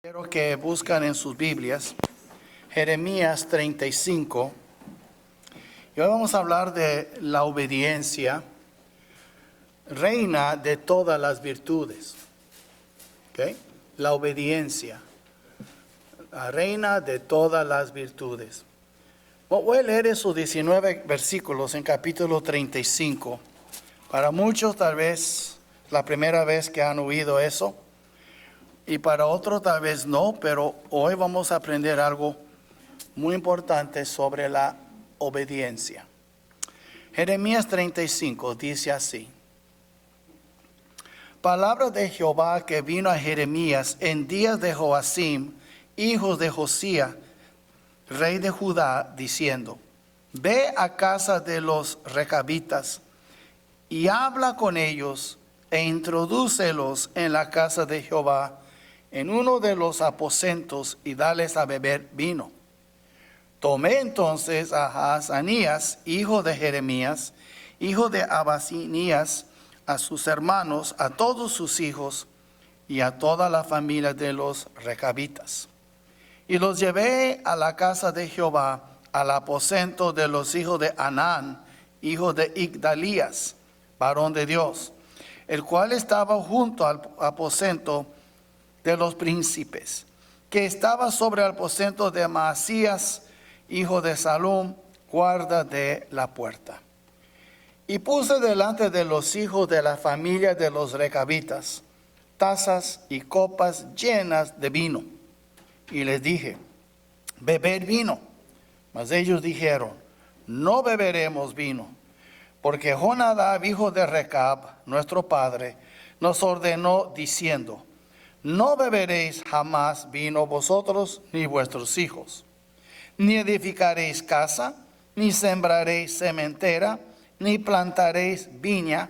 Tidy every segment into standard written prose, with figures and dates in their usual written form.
Quiero que buscan en sus Biblias Jeremías 35. Y hoy vamos a hablar de la obediencia, reina de todas las virtudes. ¿Okay? La obediencia, la reina de todas las virtudes. Voy a leer esos 19 versículos en capítulo 35. Para muchos tal vez la primera vez que han oído eso. Y para otros tal vez no, pero hoy vamos a aprender algo muy importante sobre la obediencia. Jeremías 35 dice así: palabra de Jehová que vino a Jeremías en días de Joacim, hijo de Josías, rey de Judá, diciendo: ve a casa de los recabitas y habla con ellos e introdúcelos en la casa de Jehová, en uno de los aposentos, y dales a beber vino. Tomé entonces a Hazanías, hijo de Jeremías, hijo de Abasinías, a sus hermanos, a todos sus hijos, y a toda la familia de los recabitas. Y los llevé a la casa de Jehová, al aposento de los hijos de Anán, hijo de Igdalías, varón de Dios, el cual estaba junto al aposento de los príncipes, que estaba sobre el aposento de Maasías, hijo de Salum, guarda de la puerta. Y puse delante de los hijos de la familia de los recabitas tazas y copas llenas de vino. Y les dije: bebed vino. Mas ellos dijeron: no beberemos vino, porque Jonadab, hijo de Recab, nuestro padre, nos ordenó diciendo: no beberéis jamás vino vosotros ni vuestros hijos, ni edificaréis casa, ni sembraréis sementera, ni plantaréis viña,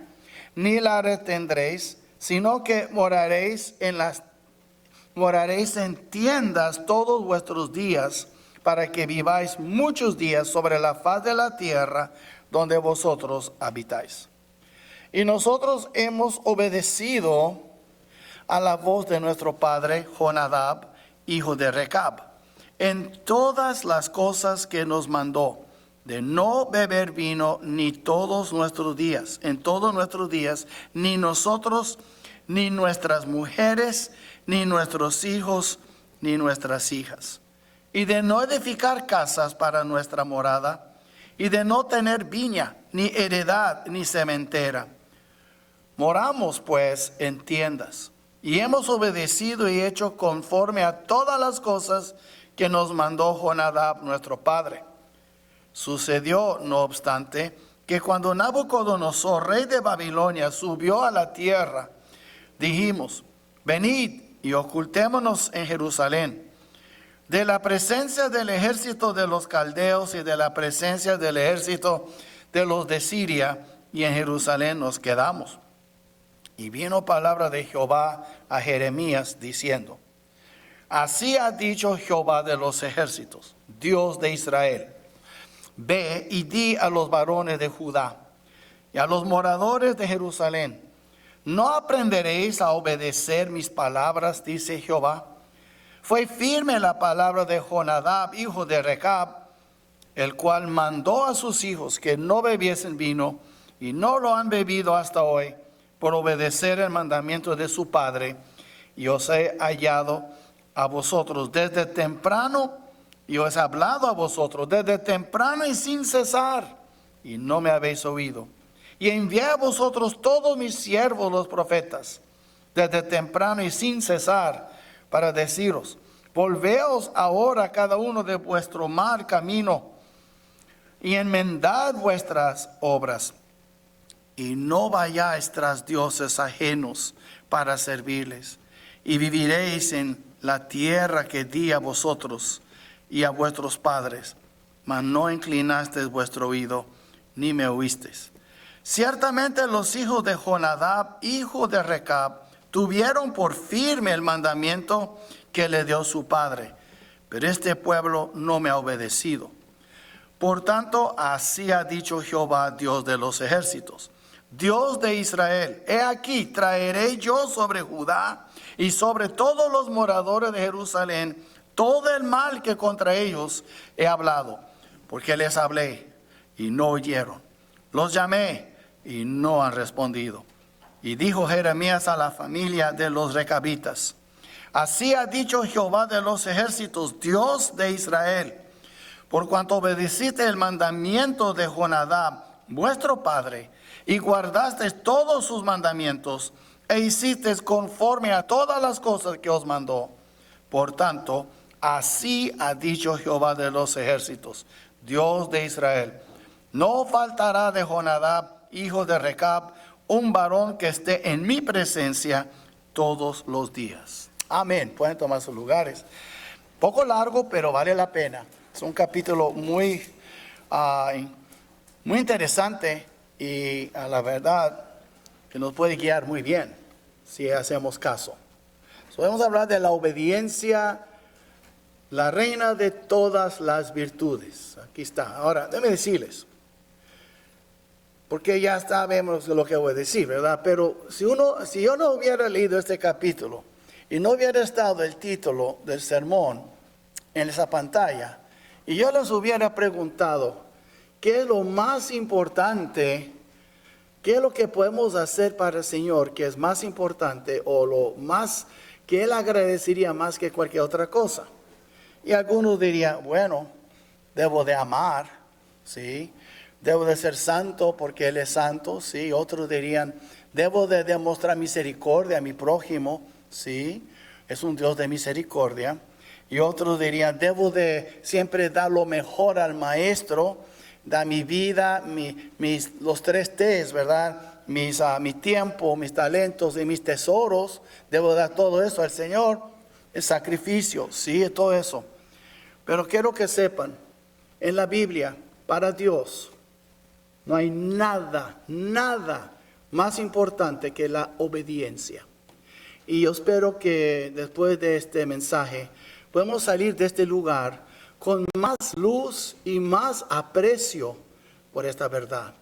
ni la retendréis, sino que moraréis en tiendas todos vuestros días, para que viváis muchos días sobre la faz de la tierra donde vosotros habitáis. Y nosotros hemos obedecido a la voz de nuestro padre Jonadab, hijo de Recab, en todas las cosas que nos mandó, de no beber vino ni todos nuestros días, en todos nuestros días, ni nosotros, ni nuestras mujeres, ni nuestros hijos, ni nuestras hijas, y de no edificar casas para nuestra morada, y de no tener viña, ni heredad, ni sementera. Moramos pues en tiendas, y hemos obedecido y hecho conforme a todas las cosas que nos mandó Jonadab nuestro padre. Sucedió, no obstante, que cuando Nabucodonosor, rey de Babilonia, subió a la tierra, dijimos: venid y ocultémonos en Jerusalén, de la presencia del ejército de los caldeos y de la presencia del ejército de los de Siria, y en Jerusalén nos quedamos. Y vino palabra de Jehová a Jeremías diciendo: así ha dicho Jehová de los ejércitos, Dios de Israel: ve y di a los varones de Judá y a los moradores de Jerusalén: ¿no aprenderéis a obedecer mis palabras? Dice Jehová. Fue firme la palabra de Jonadab, hijo de Recab, el cual mandó a sus hijos que no bebiesen vino, y no lo han bebido hasta hoy, por obedecer el mandamiento de su padre. Y os he hallado a vosotros desde temprano, y os he hablado a vosotros desde temprano y sin cesar, y no me habéis oído. Y envié a vosotros todos mis siervos los profetas, desde temprano y sin cesar, para deciros: volveos ahora cada uno de vuestro mal camino, y enmendad vuestras obras, y no vayáis tras dioses ajenos para servirles, y viviréis en la tierra que di a vosotros y a vuestros padres, mas no inclinasteis vuestro oído, ni me oísteis. Ciertamente los hijos de Jonadab, hijo de Recab, tuvieron por firme el mandamiento que le dio su padre, pero este pueblo no me ha obedecido. Por tanto, así ha dicho Jehová, Dios de los ejércitos, Dios de Israel: he aquí, traeré yo sobre Judá y sobre todos los moradores de Jerusalén todo el mal que contra ellos he hablado, porque les hablé y no oyeron. Los llamé y no han respondido. Y dijo Jeremías a la familia de los recabitas: así ha dicho Jehová de los ejércitos, Dios de Israel, por cuanto obedeciste el mandamiento de Jonadab, vuestro padre, y guardaste todos sus mandamientos, e hiciste conforme a todas las cosas que os mandó. Por tanto, así ha dicho Jehová de los ejércitos, Dios de Israel: no faltará de Jonadab, hijo de Recab, un varón que esté en mi presencia todos los días. Amén. Pueden tomar sus lugares. Poco largo, pero vale la pena. Es un capítulo muy interesante y a la verdad que nos puede guiar muy bien si hacemos caso. Podemos hablar de la obediencia, la reina de todas las virtudes. Aquí está. Ahora, déjenme decirles, porque ya sabemos lo que voy a decir, ¿verdad? Pero si yo no hubiera leído este capítulo y no hubiera estado el título del sermón en esa pantalla, y yo les hubiera preguntado, ¿qué es lo más importante? ¿Qué es lo que podemos hacer para el Señor que es más importante o lo más que Él agradecería más que cualquier otra cosa? Y algunos dirían, bueno, debo de amar, ¿sí? Debo de ser santo porque Él es santo, ¿sí? Otros dirían, debo de demostrar misericordia a mi prójimo, ¿sí? Es un Dios de misericordia. Y otros dirían, debo de siempre dar lo mejor al maestro, dar mi vida, los 3 T's, ¿verdad? Mi tiempo, mis talentos y mis tesoros, debo dar todo eso al Señor. El sacrificio, sí, todo eso. Pero quiero que sepan, en la Biblia, para Dios, no hay nada más importante que la obediencia. Y yo espero que después de este mensaje podemos salir de este lugar con más luz y más aprecio por esta verdad.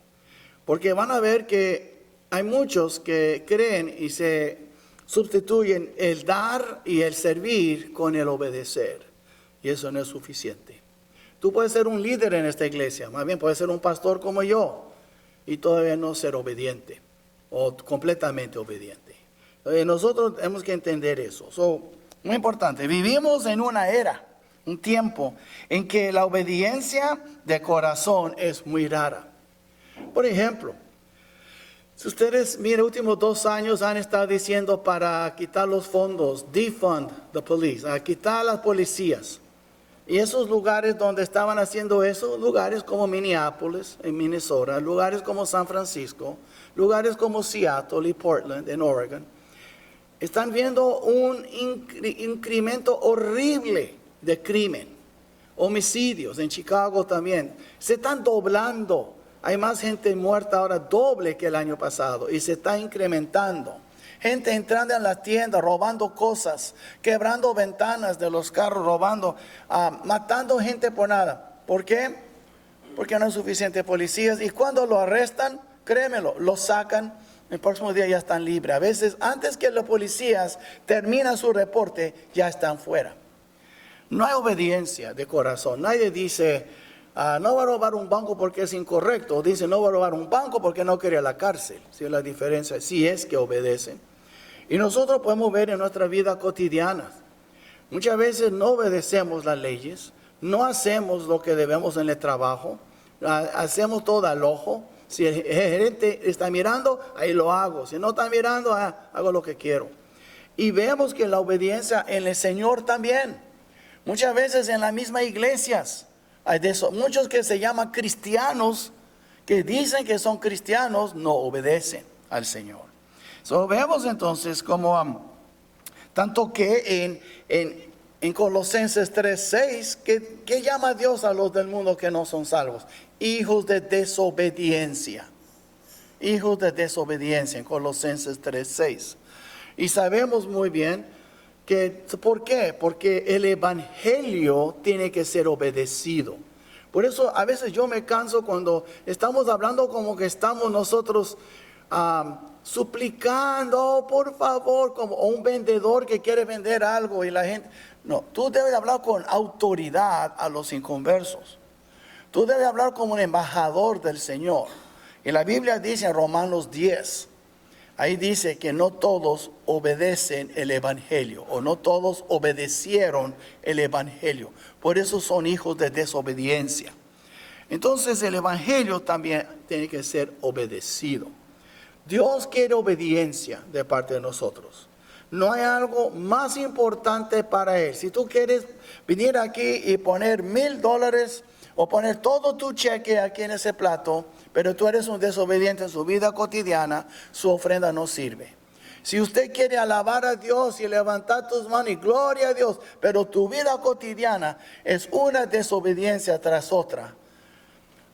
Porque van a ver que hay muchos que creen y se sustituyen el dar y el servir con el obedecer. Y eso no es suficiente. Tú puedes ser un líder en esta iglesia, más bien puedes ser un pastor como yo y todavía no ser obediente o completamente obediente. Nosotros tenemos que entender eso. Muy importante, vivimos en una era, un tiempo en que la obediencia de corazón es muy rara. Por ejemplo, si ustedes miren, los últimos 2 años han estado diciendo para quitar los fondos, defund the police, a quitar las policías. Y esos lugares donde estaban haciendo eso, lugares como Minneapolis, en Minnesota, lugares como San Francisco, lugares como Seattle y Portland, en Oregon, están viendo un incremento horrible de crimen, homicidios, en Chicago también. Se están doblando. Hay más gente muerta ahora, doble que el año pasado, y se está incrementando. Gente entrando en las tiendas, robando cosas, quebrando ventanas de los carros, robando, matando gente por nada. ¿Por qué? Porque no hay suficientes policías. Y cuando lo arrestan, créemelo, lo sacan, el próximo día ya están libres. A veces, antes que los policías terminan su reporte, ya están fuera. No hay obediencia de corazón. Nadie dice, no va a robar un banco porque es incorrecto. Dice, no va a robar un banco porque no quiere la cárcel. Si la diferencia, sí es que obedecen. Y nosotros podemos ver en nuestra vida cotidiana. Muchas veces no obedecemos las leyes, no hacemos lo que debemos en el trabajo, hacemos todo al ojo. Si el gerente está mirando, ahí lo hago. Si no está mirando, hago lo que quiero. Y vemos que la obediencia en el Señor también. Muchas veces en las mismas iglesias, hay de eso, muchos que se llaman cristianos, que dicen que son cristianos, no obedecen al Señor. Vemos entonces como tanto que en Colosenses 3:6, que llama a Dios a los del mundo que no son salvos, hijos de desobediencia. Hijos de desobediencia en Colosenses 3:6. Y sabemos muy bien que, ¿por qué? Porque el evangelio tiene que ser obedecido. Por eso a veces yo me canso cuando estamos hablando como que estamos nosotros suplicando, "Oh, por favor", como un vendedor que quiere vender algo y la gente. No, tú debes hablar con autoridad a los inconversos. Tú debes hablar como un embajador del Señor. Y la Biblia dice en Romanos 10, ahí dice que no todos obedecen el Evangelio, o no todos obedecieron el Evangelio. Por eso son hijos de desobediencia. Entonces el Evangelio también tiene que ser obedecido. Dios quiere obediencia de parte de nosotros. No hay algo más importante para Él. Si tú quieres venir aquí y poner $1,000 o poner todo tu cheque aquí en ese plato, pero tú eres un desobediente en su vida cotidiana, su ofrenda no sirve. Si usted quiere alabar a Dios y levantar tus manos y gloria a Dios, pero tu vida cotidiana es una desobediencia tras otra,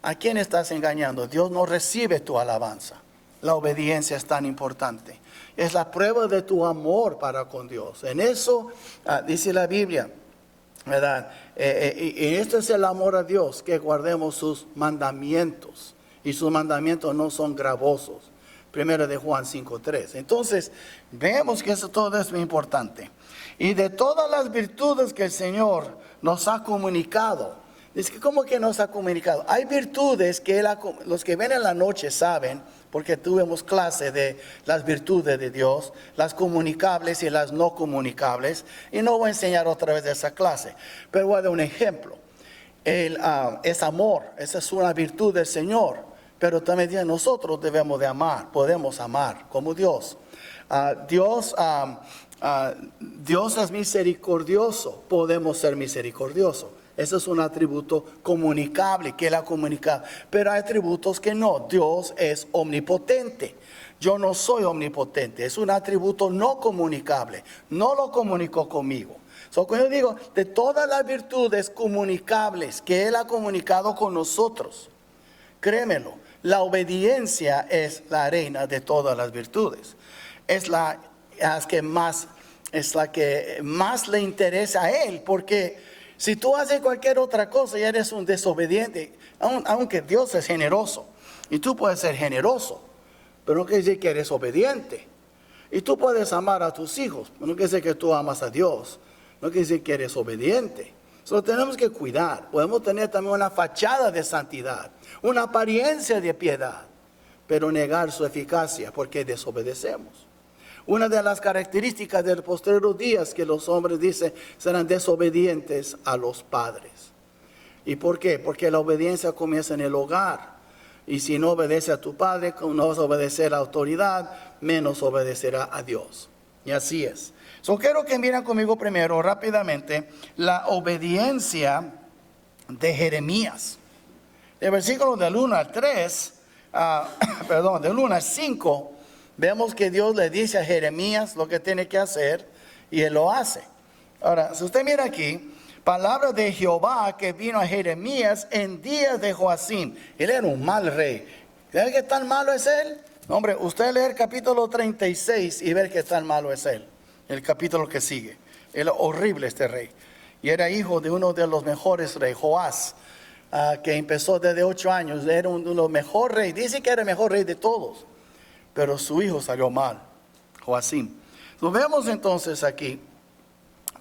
¿a quién estás engañando? Dios no recibe tu alabanza. La obediencia es tan importante. Es la prueba de tu amor para con Dios. En eso dice la Biblia, ¿verdad? Y esto es el amor a Dios, que guardemos sus mandamientos. Y sus mandamientos no son gravosos. Primero de Juan 5:3. Entonces, vemos que eso todo es muy importante. Y de todas las virtudes que el Señor nos ha comunicado. Es que, ¿cómo que nos ha comunicado? Hay virtudes que los que ven en la noche saben, porque tuvimos clase de las virtudes de Dios, las comunicables y las no comunicables, y no voy a enseñar otra vez de esa clase, pero voy a dar un ejemplo. Es amor, esa es una virtud del Señor, pero también nosotros debemos de amar, podemos amar como Dios. Dios es misericordioso, podemos ser misericordiosos. Ese es un atributo comunicable, que Él ha comunicado. Pero hay atributos que no. Dios es omnipotente. Yo no soy omnipotente. Es un atributo no comunicable. No lo comunicó conmigo. Cuando yo digo, de todas las virtudes comunicables que Él ha comunicado con nosotros, créemelo, la obediencia es la reina de todas las virtudes. Es la que más le interesa a Él, porque si tú haces cualquier otra cosa y eres un desobediente, aunque Dios es generoso, y tú puedes ser generoso, pero no quiere decir que eres obediente. Y tú puedes amar a tus hijos, pero no quiere decir que tú amas a Dios, no quiere decir que eres obediente. Solo tenemos que cuidar. Podemos tener también una fachada de santidad, una apariencia de piedad, pero negar su eficacia porque desobedecemos. Una de las características de los postreros días que los hombres dicen serán desobedientes a los padres. ¿Y por qué? Porque la obediencia comienza en el hogar. Y si no obedece a tu padre, no vas a obedecer a la autoridad, menos obedecerá a Dios. Y así es. Quiero que miren conmigo primero rápidamente la obediencia de Jeremías. El versículo del 1 al 3, del 1 al 5, vemos que Dios le dice a Jeremías lo que tiene que hacer y él lo hace. Ahora, si usted mira aquí, palabra de Jehová que vino a Jeremías en días de Joacim. Él era un mal rey. ¿Sabe qué tan malo es él? Hombre, usted lee el capítulo 36 y ver qué tan malo es él. El capítulo que sigue. Era horrible este rey. Y era hijo de uno de los mejores reyes, Joás, que empezó desde 8 años. Era uno de los mejores reyes. Dice que era el mejor rey de todos. Pero su hijo salió mal, Joacim. Lo vemos entonces aquí.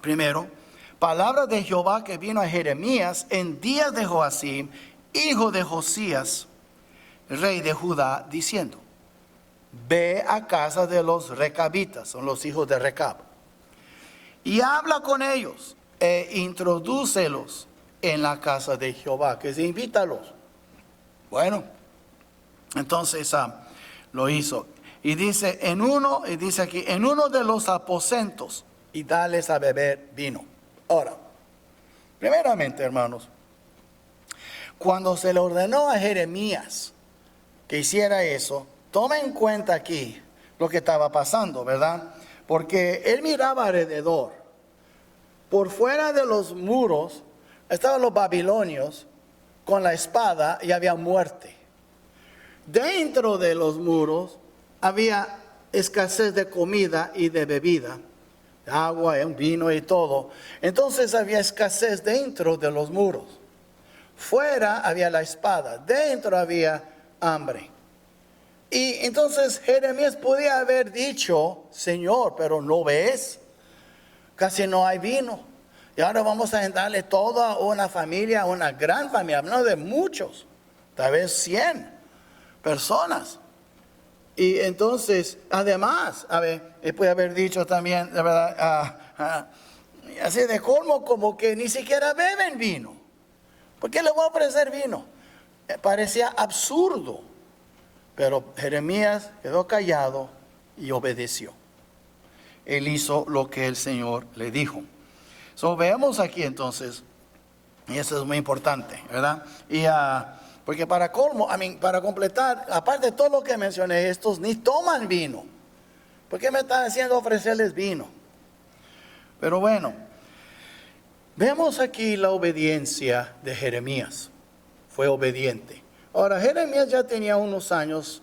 Primero, palabra de Jehová que vino a Jeremías en días de Joacim, hijo de Josías, rey de Judá, diciendo: ve a casa de los recabitas, son los hijos de Recab, y habla con ellos e introdúcelos en la casa de Jehová, que se invítalos. Bueno, entonces lo hizo. Y dice aquí, en uno de los aposentos, y dales a beber vino. Ahora, primeramente, hermanos, cuando se le ordenó a Jeremías que hiciera eso, toma en cuenta aquí lo que estaba pasando, ¿verdad? Porque él miraba alrededor. Por fuera de los muros estaban los babilonios con la espada y había muerte. Dentro de los muros había escasez de comida y de bebida, agua, vino y todo. Entonces había escasez dentro de los muros. Fuera había la espada, dentro había hambre. Y entonces Jeremías podía haber dicho, Señor, pero ¿no ves? Casi no hay vino. Y ahora vamos a darle toda una familia, una gran familia, hablando de muchos, tal vez 100 personas. Y entonces, además, a ver, él puede haber dicho también, la verdad, así de colmo, como que ni siquiera beben vino. ¿Por qué le voy a ofrecer vino? Parecía absurdo. Pero Jeremías quedó callado y obedeció. Él hizo lo que el Señor le dijo. So, veamos aquí entonces, y eso es muy importante, ¿verdad? Y porque para colmo, para completar, aparte de todo lo que mencioné, estos ni toman vino. ¿Por qué me están haciendo ofrecerles vino? Pero bueno, vemos aquí la obediencia de Jeremías. Fue obediente. Ahora, Jeremías ya tenía unos años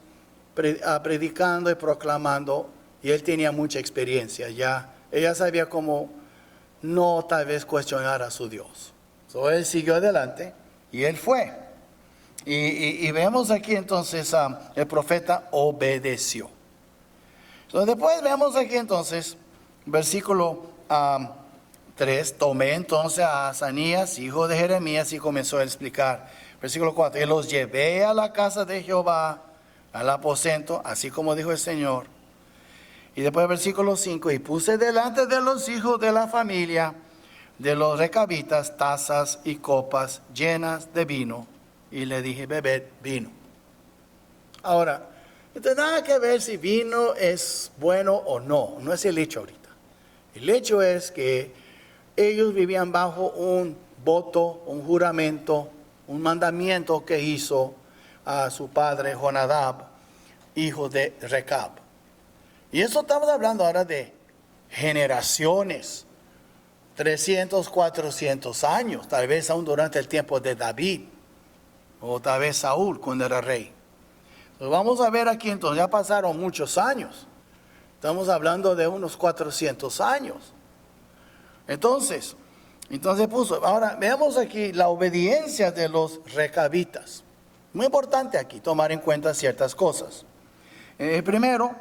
predicando y proclamando, y él tenía mucha experiencia. Ella sabía cómo no tal vez cuestionar a su Dios. So, él siguió adelante y él fue. Y vemos aquí entonces el profeta obedeció. So, después vemos aquí entonces, versículo 3, tomé entonces a Azanías, hijo de Jeremías, y comenzó a explicar. Versículo 4, y los llevé a la casa de Jehová, al aposento, así como dijo el Señor. Y después versículo 5, y puse delante de los hijos de la familia, de los recabitas, tazas y copas llenas de vino, y le dije, bebed vino. Ahora, no tiene nada que ver si vino es bueno o no, no es el hecho ahorita. El hecho es que ellos vivían bajo un voto, un juramento, un mandamiento que hizo a su padre Jonadab, hijo de Recab. Y eso estamos hablando ahora de generaciones, 300, 400 años, tal vez aún durante el tiempo de David, o tal vez Saúl cuando era rey. Entonces vamos a ver aquí entonces, ya pasaron muchos años, estamos hablando de unos 400 años. Entonces puso, ahora veamos aquí la obediencia de los recabitas. Muy importante aquí tomar en cuenta ciertas cosas. Primero,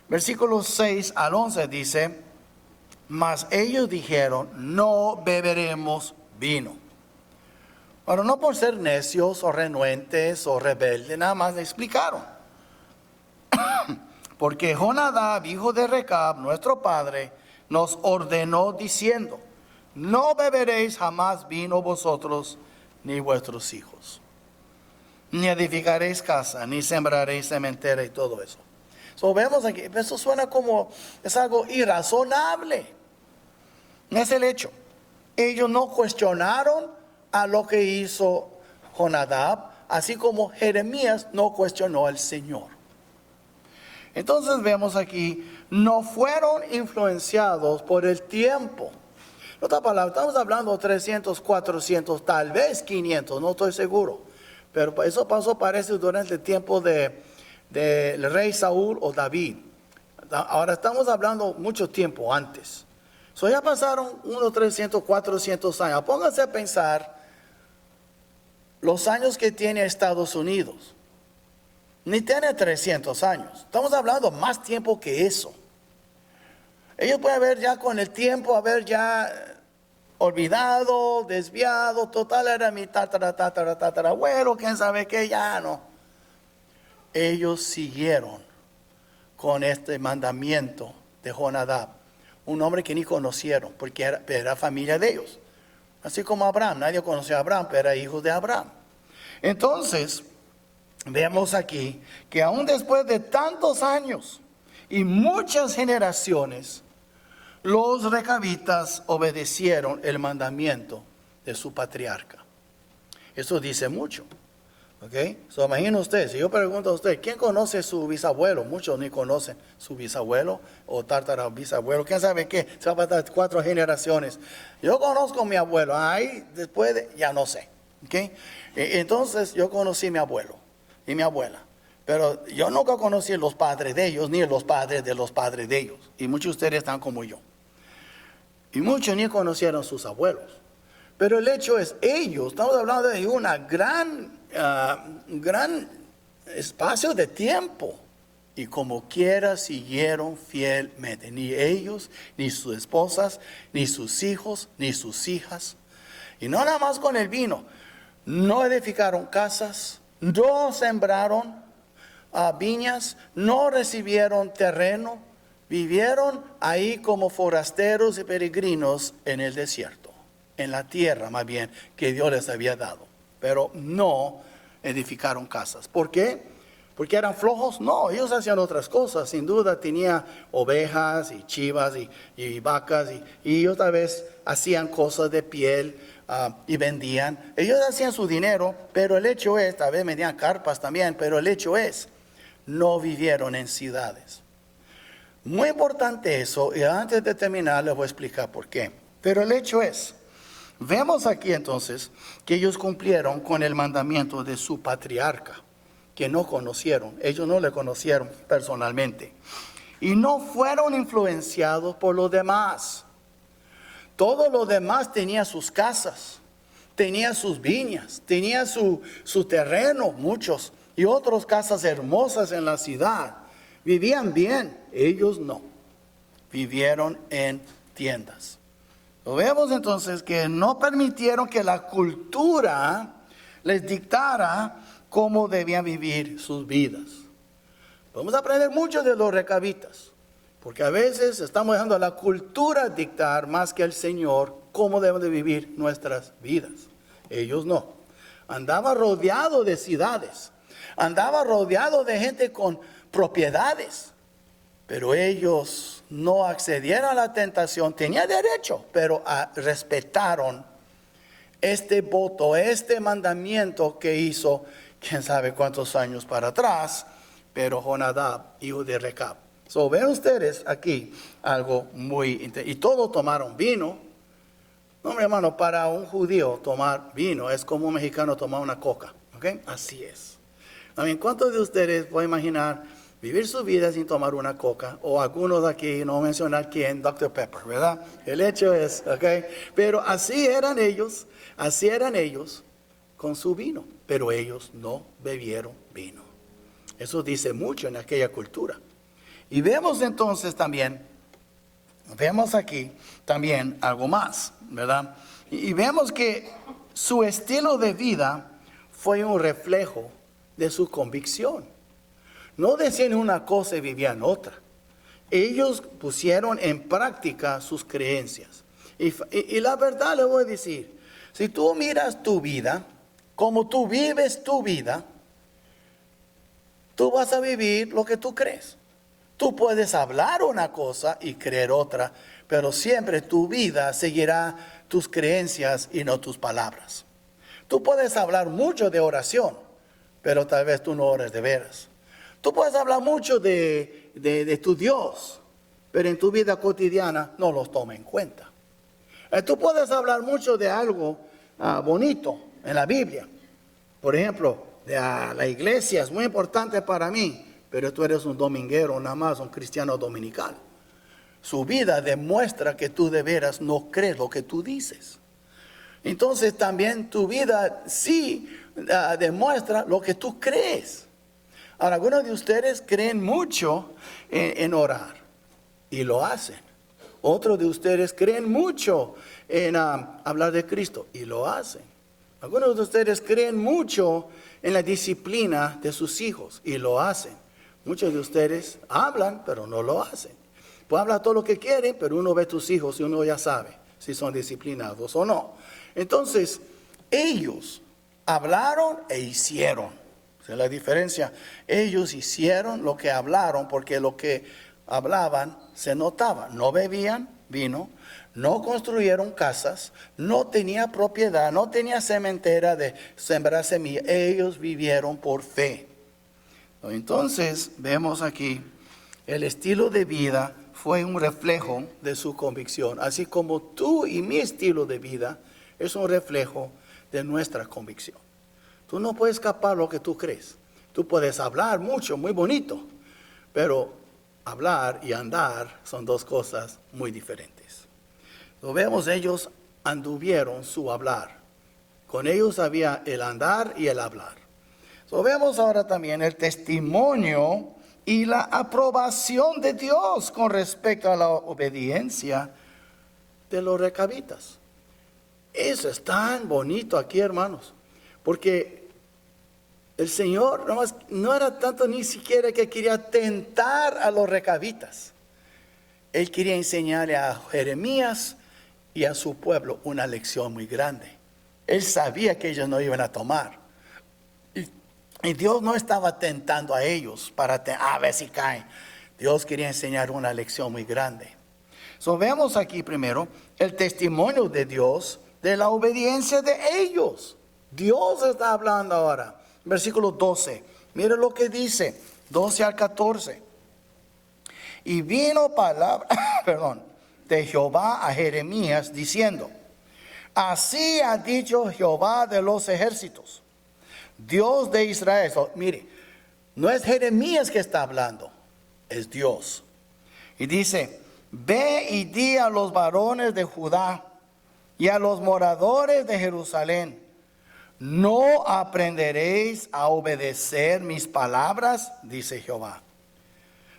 versículos 6 al 11 dice, mas ellos dijeron, no beberemos vino. Ahora, no por ser necios o renuentes o rebeldes, nada más le explicaron. Porque Jonadab, hijo de Recab, nuestro padre, nos ordenó diciendo, no beberéis jamás vino vosotros ni vuestros hijos, ni edificaréis casa, ni sembraréis cementera y todo eso. So, vemos aquí, eso suena como, es algo irrazonable. No es el hecho. Ellos no cuestionaron a lo que hizo Jonadab, así como Jeremías no cuestionó al Señor. Entonces vemos aquí, no fueron influenciados por el tiempo. En otras palabras, estamos hablando de 300, 400, tal vez 500, no estoy seguro. Pero eso pasó, parece, durante el tiempo del rey Saúl o David. Ahora estamos hablando mucho tiempo antes. So ya pasaron unos 300, 400 años. Pónganse a pensar los años que tiene Estados Unidos. Ni tiene 300 años. Estamos hablando más tiempo que eso. Ellos pueden haber ya con el tiempo, haber ya olvidado, desviado, total era mi tatarabuelo, quién sabe qué, ya no. Ellos siguieron con este mandamiento de Jonadab, un hombre que ni conocieron, porque era familia de ellos. Así como Abraham, nadie conoció a Abraham, pero era hijo de Abraham. Entonces, vemos aquí que aún después de tantos años y muchas generaciones, los recabitas obedecieron el mandamiento de su patriarca. Eso dice mucho. ¿Ok? So, imagina usted, si yo pregunto a usted, ¿quién conoce su bisabuelo? Muchos ni conocen su bisabuelo o tatarabisabuelo. ¿Quién sabe qué? Se va a pasar 4 generaciones. Yo conozco a mi abuelo. Ahí después ya no sé. ¿Ok? Entonces yo conocí a mi abuelo y mi abuela. Pero yo nunca conocí a los padres de ellos, ni a los padres de los padres de ellos. Y muchos de ustedes están como yo. Y muchos ni conocieron a sus abuelos. Pero el hecho es, ellos, estamos hablando de una gran espacio de tiempo. Y como quiera siguieron fielmente. Ni ellos, ni sus esposas, ni sus hijos, ni sus hijas. Y no nada más con el vino. No edificaron casas, no sembraron viñas, no recibieron terreno. Vivieron ahí como forasteros y peregrinos en el desierto. En la tierra más bien que Dios les había dado. Pero no edificaron casas. ¿Por qué? ¿Porque eran flojos? No, ellos hacían otras cosas. Sin duda tenía ovejas y chivas y vacas. Y ellos tal vez hacían cosas de piel y vendían. Ellos hacían su dinero, pero el hecho es, tal vez vendían carpas también, pero el hecho es, no vivieron en ciudades. Muy importante eso, y antes de terminar les voy a explicar por qué. Pero el hecho es, vemos aquí entonces que ellos cumplieron con el mandamiento de su patriarca, que no conocieron. Ellos no le conocieron personalmente. Y no fueron influenciados por los demás. Todo lo demás tenía sus casas, tenía sus viñas, tenía su terreno, muchos, y otras casas hermosas en la ciudad. Vivían bien, ellos no. Vivieron en tiendas. Lo vemos entonces que no permitieron que la cultura les dictara cómo debían vivir sus vidas. Podemos aprender mucho de los recabitas, porque a veces estamos dejando a la cultura dictar más que el Señor cómo debemos de vivir nuestras vidas. Ellos no. Andaba rodeado de ciudades, andaba rodeado de gente con propiedades, pero ellos no accedieron a la tentación. Tenía derecho, pero respetaron este voto, este mandamiento que hizo quién sabe cuántos años para atrás, pero Jonadab, hijo de Recab. So, ven ustedes aquí algo muy interesante. Y todos tomaron vino. No, mi hermano, para un judío tomar vino es como un mexicano tomar una coca. ¿Ok? Así es. ¿Cuántos de ustedes pueden imaginar vivir su vida sin tomar una coca? O algunos de aquí, no mencionar quién, Dr. Pepper, ¿verdad? El hecho es, ¿ok? Pero así eran ellos con su vino. Pero ellos no bebieron vino. Eso dice mucho en aquella cultura. Y vemos entonces también, vemos aquí también algo más, ¿verdad? Y vemos que su estilo de vida fue un reflejo de su convicción. No decían una cosa y vivían otra. Ellos pusieron en práctica sus creencias. Y la verdad le voy a decir, si tú miras tu vida, como tú vives tu vida, tú vas a vivir lo que tú crees. Tú puedes hablar una cosa y creer otra, pero siempre tu vida seguirá tus creencias y no tus palabras. Tú puedes hablar mucho de oración, pero tal vez tú no ores de veras. Tú puedes hablar mucho de tu Dios, pero en tu vida cotidiana no los toma en cuenta. Tú puedes hablar mucho de algo bonito en la Biblia. Por ejemplo, la iglesia es muy importante para mí, pero tú eres un dominguero, nada más un cristiano dominical. Su vida demuestra que tú de veras no crees lo que tú dices. Entonces también tu vida sí demuestra lo que tú crees. Ahora, algunos de ustedes creen mucho en orar y lo hacen. Otros de ustedes creen mucho en hablar de Cristo y lo hacen. Algunos de ustedes creen mucho en la disciplina de sus hijos y lo hacen. Muchos de ustedes hablan, pero no lo hacen. Pueden hablar todo lo que quieren, pero uno ve a tus hijos y uno ya sabe si son disciplinados o no. Entonces, ellos hablaron e hicieron. Esa es la diferencia. Ellos hicieron lo que hablaron porque lo que hablaban se notaba. No bebían vino, no construyeron casas, no tenía propiedad, no tenía cementera de sembrar semillas. Ellos vivieron por fe. Entonces, vemos aquí, el estilo de vida fue un reflejo de su convicción. Así como tú y mi estilo de vida es un reflejo de nuestra convicción. Tú no puedes escapar lo que tú crees. Tú puedes hablar mucho, muy bonito, pero hablar y andar son dos cosas muy diferentes. Lo vemos, ellos anduvieron su hablar. Con ellos había el andar y el hablar. So, vemos ahora también el testimonio y la aprobación de Dios con respecto a la obediencia de los recabitas. Eso es tan bonito aquí, hermanos, porque el Señor no era tanto ni siquiera que quería tentar a los recabitas. Él quería enseñarle a Jeremías y a su pueblo una lección muy grande. Él sabía que ellos no iban a tomar. Y Dios no estaba tentando a ellos para a ver si caen. Dios quería enseñar una lección muy grande. So, vemos aquí primero el testimonio de Dios de la obediencia de ellos. Dios está hablando ahora. Versículo 12. Mire lo que dice, 12 al 14. Y vino palabra, de Jehová a Jeremías diciendo: así ha dicho Jehová de los ejércitos, Dios de Israel. So, mire, no es Jeremías que está hablando, es Dios. Y dice: ve y di a los varones de Judá y a los moradores de Jerusalén: ¿no aprenderéis a obedecer mis palabras? Dice Jehová.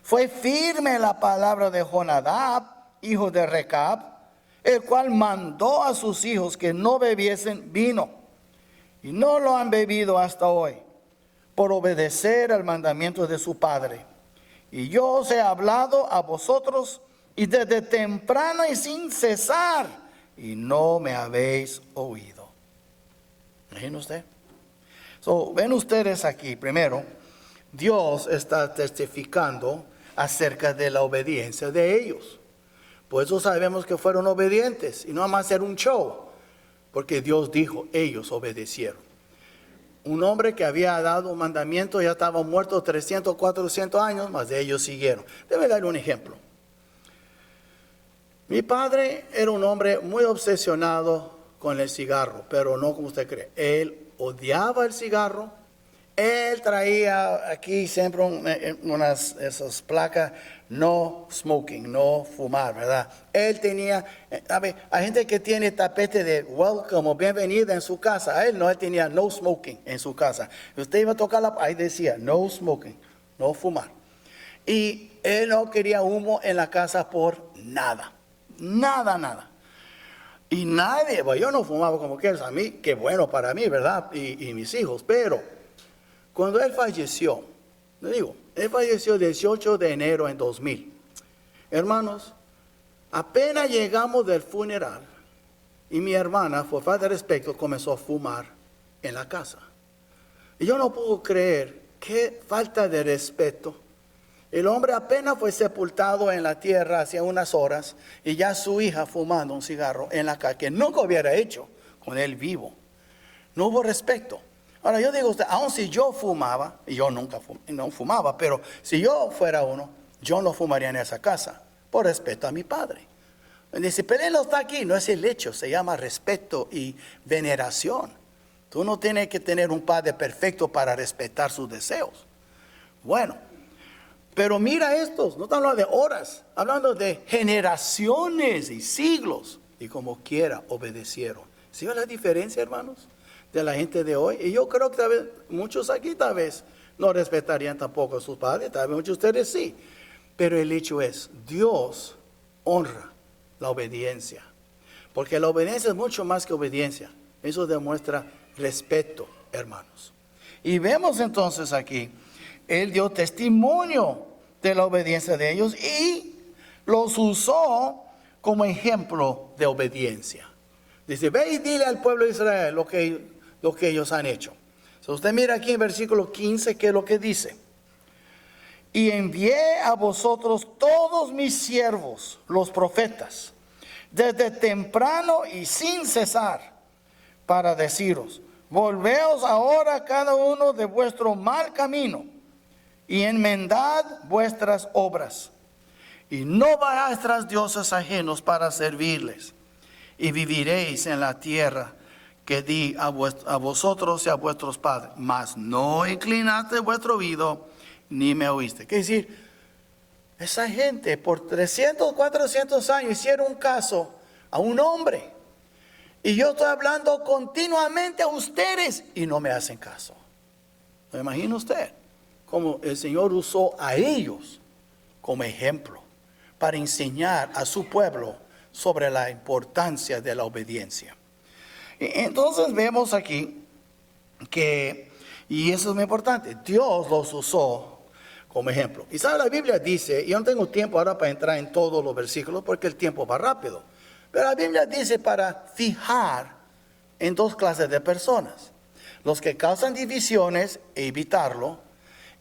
Fue firme la palabra de Jonadab, hijo de Recab, el cual mandó a sus hijos que no bebiesen vino, y no lo han bebido hasta hoy, por obedecer al mandamiento de su padre. Y yo os he hablado a vosotros, y desde temprano y sin cesar, y no me habéis oído. Imaginen usted. Ven ustedes aquí, primero, Dios está testificando acerca de la obediencia de ellos. Por eso sabemos que fueron obedientes, y no vamos a hacer un show, porque Dios dijo, ellos obedecieron. Un hombre que había dado un mandamiento ya estaba muerto 300, 400 años, mas de ellos siguieron. Debe darle un ejemplo. Mi padre era un hombre muy obsesionado con el cigarro, pero no como usted cree. Él odiaba el cigarro. Él traía aquí siempre esas placas, no smoking, no fumar, ¿verdad? Él tenía, hay gente que tiene tapete de welcome o bienvenida en su casa. Él tenía no smoking en su casa. Usted iba a tocar ahí decía no smoking, no fumar. Y él no quería humo en la casa por nada, nada. Y nadie, yo no fumaba como que a mí, qué bueno para mí, ¿verdad? Y mis hijos, pero cuando él falleció, él falleció el 18 de enero en 2000. Hermanos, apenas llegamos del funeral y mi hermana, por falta de respeto, comenzó a fumar en la casa. Y yo no puedo creer qué falta de respeto. El hombre apenas fue sepultado en la tierra hace unas horas y ya su hija fumando un cigarro en la casa, que nunca hubiera hecho con él vivo. No hubo respeto. Ahora yo digo a usted, aun si yo fumaba, y yo nunca no fumaba, pero si yo fuera uno, yo no fumaría en esa casa, por respeto a mi padre. Dice, pero él no está aquí, no es el hecho, se llama respeto y veneración. Tú no tienes que tener un padre perfecto para respetar sus deseos. Bueno, pero mira estos, no están hablando de horas, hablando de generaciones y siglos, y como quiera obedecieron. ¿Sí ve la diferencia, hermanos? De la gente de hoy. Y yo creo que tal vez muchos aquí tal vez no respetarían tampoco a sus padres, tal vez muchos de ustedes sí, pero el hecho es, Dios honra la obediencia, porque la obediencia es mucho más que obediencia. Eso demuestra respeto, hermanos. Y vemos entonces aquí, él dio testimonio de la obediencia de ellos y los usó como ejemplo de obediencia. Dice, ve y dile al pueblo de Israel lo que ellos han hecho. So, usted mira aquí en versículo 15, ¿qué es lo que dice? Y envié a vosotros todos mis siervos, los profetas, desde temprano y sin cesar, para deciros, volveos ahora cada uno de vuestro mal camino y enmendad vuestras obras, y no vayáis tras dioses ajenos para servirles, y viviréis en la tierra que di a vosotros y a vuestros padres, mas no inclinaste vuestro oído, ni me oíste. ¿Qué decir? Esa gente por 300, 400 años hicieron caso a un hombre, y yo estoy hablando continuamente a ustedes y no me hacen caso. ¿Se imagina usted cómo el Señor usó a ellos como ejemplo para enseñar a su pueblo sobre la importancia de la obediencia? Entonces vemos aquí que, y eso es muy importante, Dios los usó como ejemplo. Y sabe, la Biblia dice, yo no tengo tiempo ahora para entrar en todos los versículos porque el tiempo va rápido, pero la Biblia dice para fijar en dos clases de personas: los que causan divisiones e evitarlo,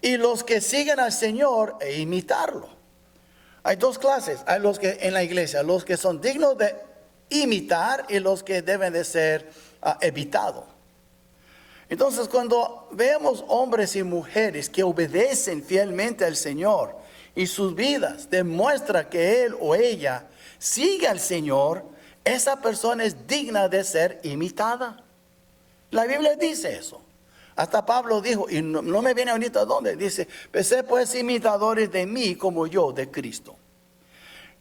y los que siguen al Señor e imitarlo. Hay dos clases, hay los que en la iglesia, los que son dignos de imitar y los que deben de ser evitados. Entonces, cuando vemos hombres y mujeres que obedecen fielmente al Señor y sus vidas demuestra que él o ella sigue al Señor, esa persona es digna de ser imitada. La Biblia dice eso. Hasta Pablo dijo, y no me viene ahorita a dónde, dice, sed pues imitadores de mí como yo de Cristo.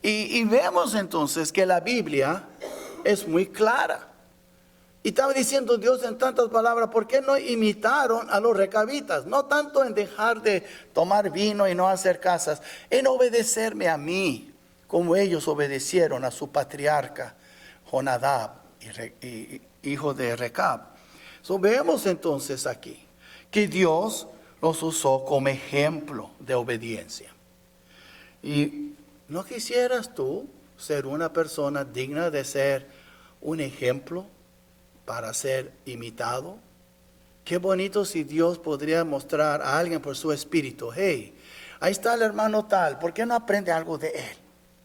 Y vemos entonces que la Biblia es muy clara. Y estaba diciendo Dios en tantas palabras, ¿por qué no imitaron a los recabitas? No tanto en dejar de tomar vino y no hacer casas, en obedecerme a mí, como ellos obedecieron a su patriarca Jonadab, hijo de Recab. Vemos entonces aquí que Dios los usó como ejemplo de obediencia. Y ¿no quisieras tú ser una persona digna de ser un ejemplo para ser imitado? Qué bonito si Dios podría mostrar a alguien por su espíritu: hey, ahí está el hermano tal, ¿por qué no aprende algo de él?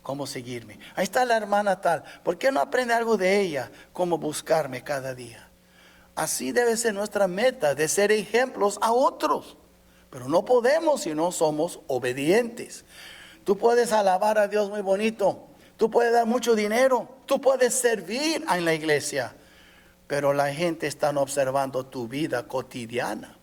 ¿Cómo seguirme? Ahí está la hermana tal, ¿por qué no aprende algo de ella? ¿Cómo buscarme cada día? Así debe ser nuestra meta, de ser ejemplos a otros. Pero no podemos si no somos obedientes. Tú puedes alabar a Dios muy bonito, tú puedes dar mucho dinero, tú puedes servir en la iglesia, pero la gente está observando tu vida cotidiana.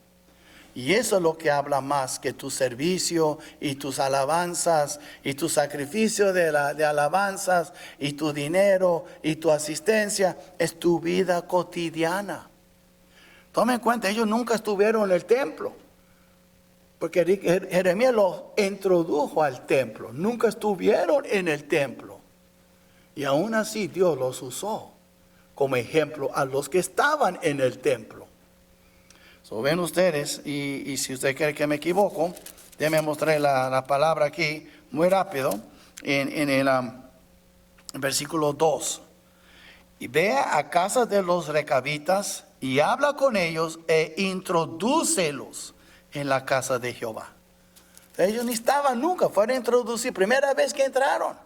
Y eso es lo que habla más que tu servicio y tus alabanzas y tu sacrificio de alabanzas y tu dinero y tu asistencia. Es tu vida cotidiana. Tomen en cuenta, ellos nunca estuvieron en el templo, porque Jeremías los introdujo al templo. Nunca estuvieron en el templo. Y aún así Dios los usó como ejemplo a los que estaban en el templo. Ven ustedes, y si usted cree que me equivoco, déjenme mostrar la palabra aquí muy rápido en el versículo 2. Y ve a casa de los recabitas y habla con ellos e introdúcelos en la casa de Jehová. Ellos ni estaban nunca, fueron a introducir, primera vez que entraron,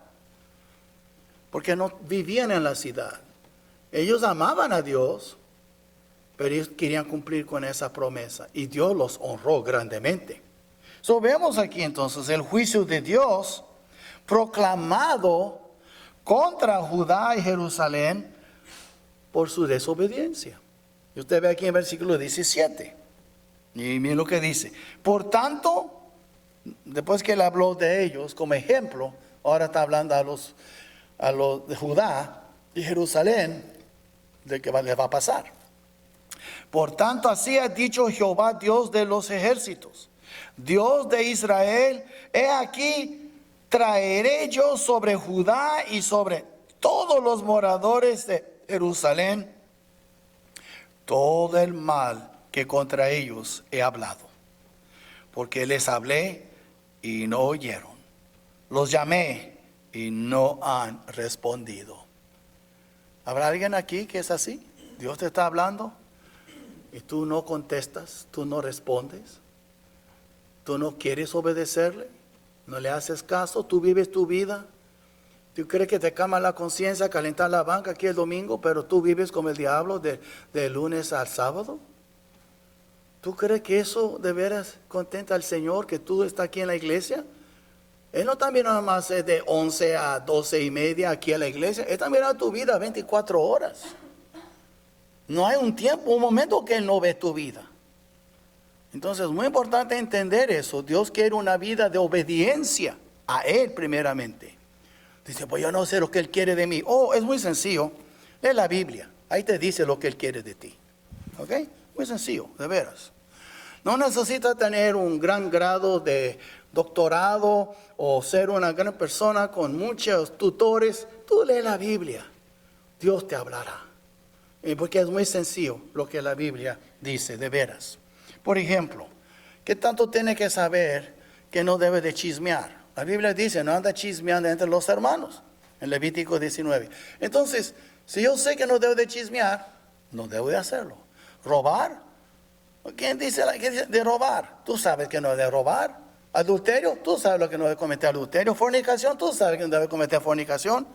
porque no vivían en la ciudad. Ellos amaban a Dios, pero ellos querían cumplir con esa promesa y Dios los honró grandemente. Vemos aquí entonces el juicio de Dios proclamado contra Judá y Jerusalén por su desobediencia. Y usted ve aquí en versículo 17. Y miren lo que dice. Por tanto, después que él habló de ellos como ejemplo, ahora está hablando a los de Judá y Jerusalén de que les va a pasar. Por tanto, así ha dicho Jehová, Dios de los ejércitos, Dios de Israel: he aquí, traeré yo sobre Judá y sobre todos los moradores de Jerusalén todo el mal que contra ellos he hablado, porque les hablé y no oyeron, los llamé y no han respondido. ¿Habrá alguien aquí que es así? Dios te está hablando y tú no contestas, tú no respondes, tú no quieres obedecerle, no le haces caso, tú vives tu vida. Tú crees que te calma la conciencia calentar la banca aquí el domingo, pero tú vives como el diablo de lunes al sábado. ¿Tú crees que eso de veras contenta al Señor, que tú estás aquí en la iglesia? Él no también nada más de 11 a 12 y media aquí en la iglesia. Él también a tu vida 24 horas. No hay un tiempo, un momento que Él no ve tu vida. Entonces es muy importante entender eso. Dios quiere una vida de obediencia a Él primeramente. Dice, pues yo no sé lo que Él quiere de mí. Es muy sencillo. Lee la Biblia. Ahí te dice lo que Él quiere de ti. ¿Ok? Muy sencillo, de veras. No necesitas tener un gran grado de doctorado o ser una gran persona con muchos tutores. Tú lee la Biblia, Dios te hablará. Porque es muy sencillo lo que la Biblia dice, de veras. Por ejemplo, ¿qué tanto tiene que saber que no debe de chismear? La Biblia dice, no anda chismeando entre los hermanos, en Levítico 19. Entonces, si yo sé que no debo de chismear, no debo de hacerlo. ¿Robar? ¿Quién dice de robar? Tú sabes que no debe robar. Adulterio, tú sabes lo que no debe cometer adulterio. Fornicación, tú sabes que no debe cometer fornicación.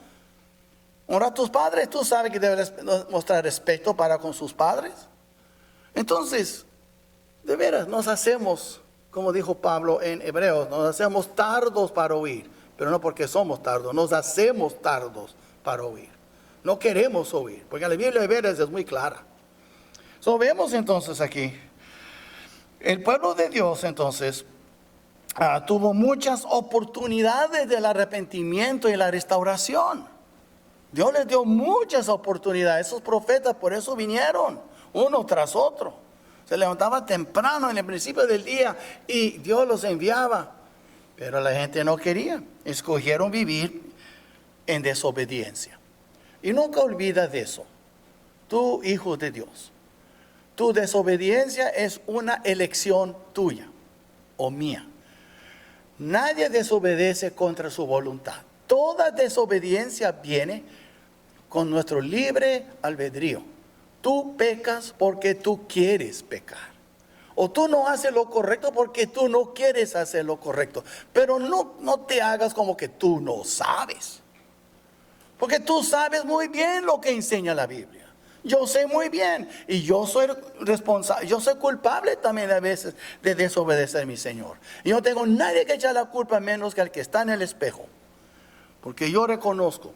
Honrar a tus padres, tú sabes que debes mostrar respeto para con sus padres. Entonces, de veras, nos hacemos, como dijo Pablo en Hebreos, nos hacemos tardos para oír, pero no porque somos tardos, nos hacemos tardos para oír. No queremos oír, porque la Biblia de veras es muy clara. Vemos entonces aquí, el pueblo de Dios entonces tuvo muchas oportunidades del arrepentimiento y la restauración. Dios les dio muchas oportunidades. Esos profetas por eso vinieron, uno tras otro. Se levantaba temprano en el principio del día y Dios los enviaba. Pero la gente no quería. Escogieron vivir en desobediencia. Y nunca olvides de eso. Tú, hijo de Dios, tu desobediencia es una elección tuya o mía. Nadie desobedece contra su voluntad. Toda desobediencia viene con nuestro libre albedrío. Tú pecas porque tú quieres pecar. O tú no haces lo correcto porque tú no quieres hacer lo correcto. Pero no te hagas como que tú no sabes. Porque tú sabes muy bien lo que enseña la Biblia. Yo sé muy bien. Y yo soy responsable. Yo soy culpable también a veces de desobedecer a mi Señor. Y no tengo nadie que echar la culpa menos que al que está en el espejo. Porque yo reconozco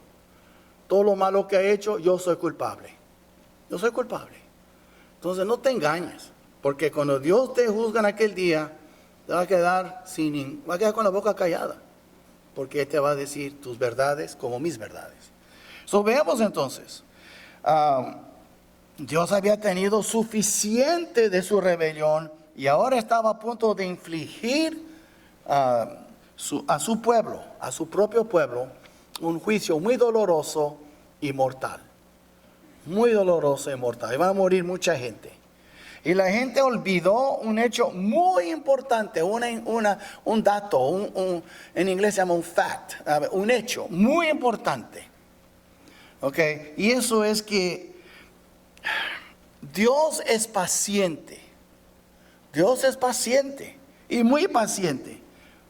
todo lo malo que he hecho, yo soy culpable. Yo soy culpable. Entonces no te engañes. Porque cuando Dios te juzga en aquel día, te va a quedar va a quedar con la boca callada. Porque Él te va a decir tus verdades como mis verdades. Veamos entonces. Dios había tenido suficiente de su rebelión y ahora estaba a punto de infligir a su pueblo, a su propio pueblo, un juicio muy doloroso y mortal. Muy doloroso y mortal. Y va a morir mucha gente. Y la gente olvidó un hecho muy importante, un dato, en inglés se llama un fact, un hecho muy importante. Okay. Y eso es que Dios es paciente. Dios es paciente y muy paciente,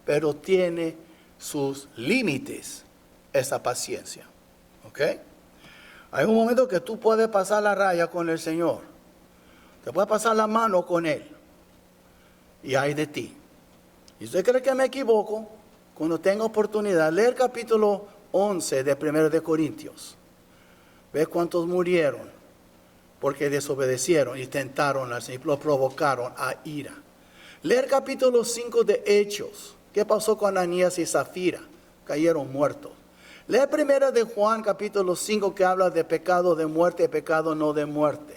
pero tiene sus límites esa paciencia. ¿Ok? Hay un momento que tú puedes pasar la raya con el Señor. Te puedes pasar la mano con Él. Y hay de ti. Y usted cree que me equivoco, cuando tenga oportunidad, lee el capítulo 11 de 1 de Corintios. Ve cuántos murieron porque desobedecieron y tentaron al Señor, lo provocaron a ira. Lee el capítulo 5 de Hechos. ¿Qué pasó con Ananías y Zafira? Cayeron muertos. Lee 1 de Juan capítulo 5 que habla de pecado de muerte y pecado no de muerte.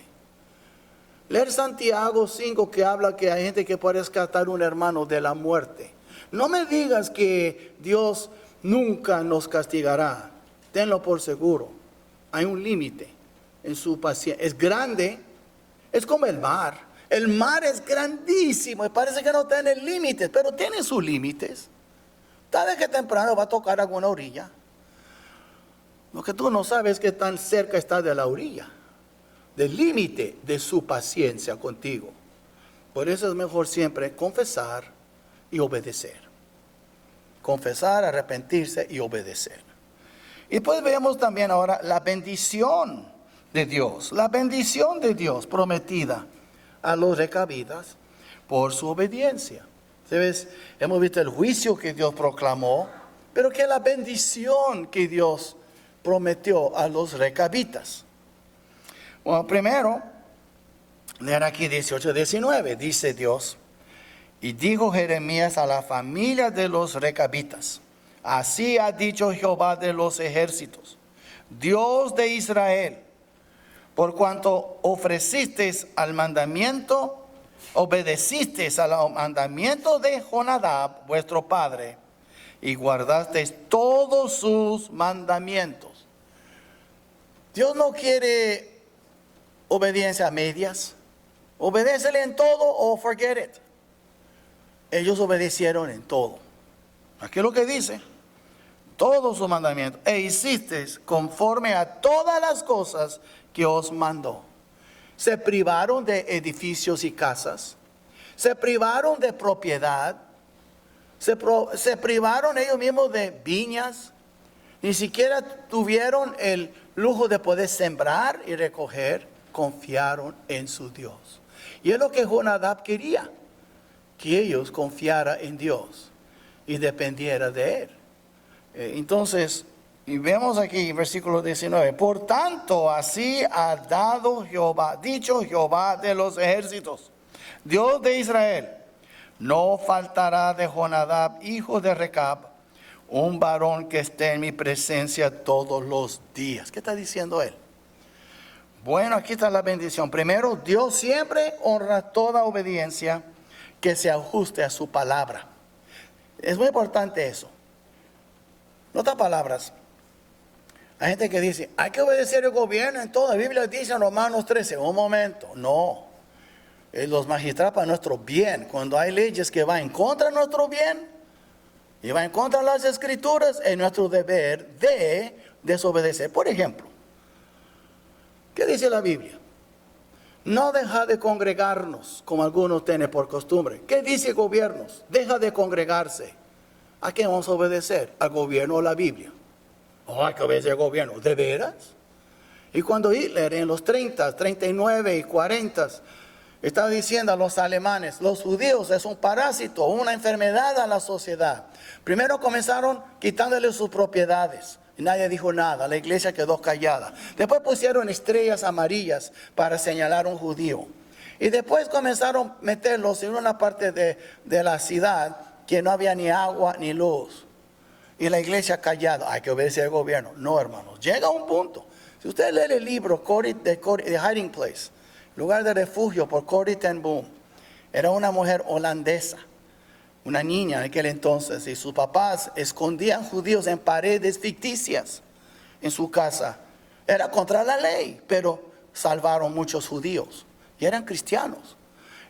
Lee Santiago 5 que habla que hay gente que puede rescatar un hermano de la muerte. No me digas que Dios nunca nos castigará. Tenlo por seguro. Hay un límite en su paciencia. Es grande. Es como el mar. El mar es grandísimo y parece que no tiene límites, pero tiene sus límites. Tarde que temprano va a tocar alguna orilla. Lo que tú no sabes es que tan cerca está de la orilla, del límite de su paciencia contigo. Por eso es mejor siempre confesar y obedecer. Confesar, arrepentirse y obedecer. Y pues veamos también ahora la bendición de Dios. La bendición de Dios prometida a los recabitas por su obediencia. ¿Sabes? Hemos visto el juicio que Dios proclamó, pero que la bendición que Dios prometió a los recabitas. Bueno, primero, leer aquí 18-19, dice Dios, y dijo Jeremías a la familia de los recabitas, así ha dicho Jehová de los ejércitos, Dios de Israel, por cuanto ofrecisteis al mandamiento obedecisteis a los mandamientos de Jonadab, vuestro padre, y guardasteis todos sus mandamientos. Dios no quiere obediencia a medias. Obedécele en todo o forget it. Ellos obedecieron en todo. Aquí es lo que dice. Todos sus mandamientos. E hicisteis conforme a todas las cosas que os mandó. Se privaron de edificios y casas. Se privaron de propiedad. Se privaron ellos mismos de viñas. Ni siquiera tuvieron el lujo de poder sembrar y recoger. Confiaron en su Dios. Y es lo que Jonadab quería. Que ellos confiaran en Dios y dependieran de él. Entonces, y vemos aquí versículo 19. Por tanto, así ha dado Jehová, dicho Jehová de los ejércitos, Dios de Israel, no faltará de Jonadab, hijo de Recab, un varón que esté en mi presencia todos los días. ¿Qué está diciendo él? Bueno, aquí está la bendición. Primero, Dios siempre honra toda obediencia que se ajuste a su palabra. Es muy importante eso. En otras palabras, hay gente que dice, hay que obedecer el gobierno en todo. La Biblia dice en Romanos 13, un momento, no. Los magistrados para nuestro bien. Cuando hay leyes que van en contra de nuestro bien y van en contra de las escrituras, es nuestro deber de desobedecer. Por ejemplo, ¿qué dice la Biblia? No deja de congregarnos, como algunos tienen por costumbre. ¿Qué dice gobiernos? Deja de congregarse. ¿A quién vamos a obedecer? ¿Al gobierno o a la Biblia? Oh, hay que obedecer al gobierno. ¿De veras? Y cuando Hitler en los 30, 39 y 40 estaba diciendo a los alemanes, los judíos es un parásito, una enfermedad a la sociedad. Primero comenzaron quitándole sus propiedades. Y nadie dijo nada, la iglesia quedó callada. Después pusieron estrellas amarillas para señalar a un judío. Y después comenzaron a meterlos en una parte de la ciudad que no había ni agua ni luz. Y la iglesia callada, hay que obedecer al gobierno. No, hermanos, llega un punto. Si usted lee el libro The Hiding Place, lugar de refugio por Corrie ten Boom, era una mujer holandesa. Una niña en aquel entonces, y sus papás escondían judíos en paredes ficticias en su casa. Era contra la ley, pero salvaron muchos judíos y eran cristianos.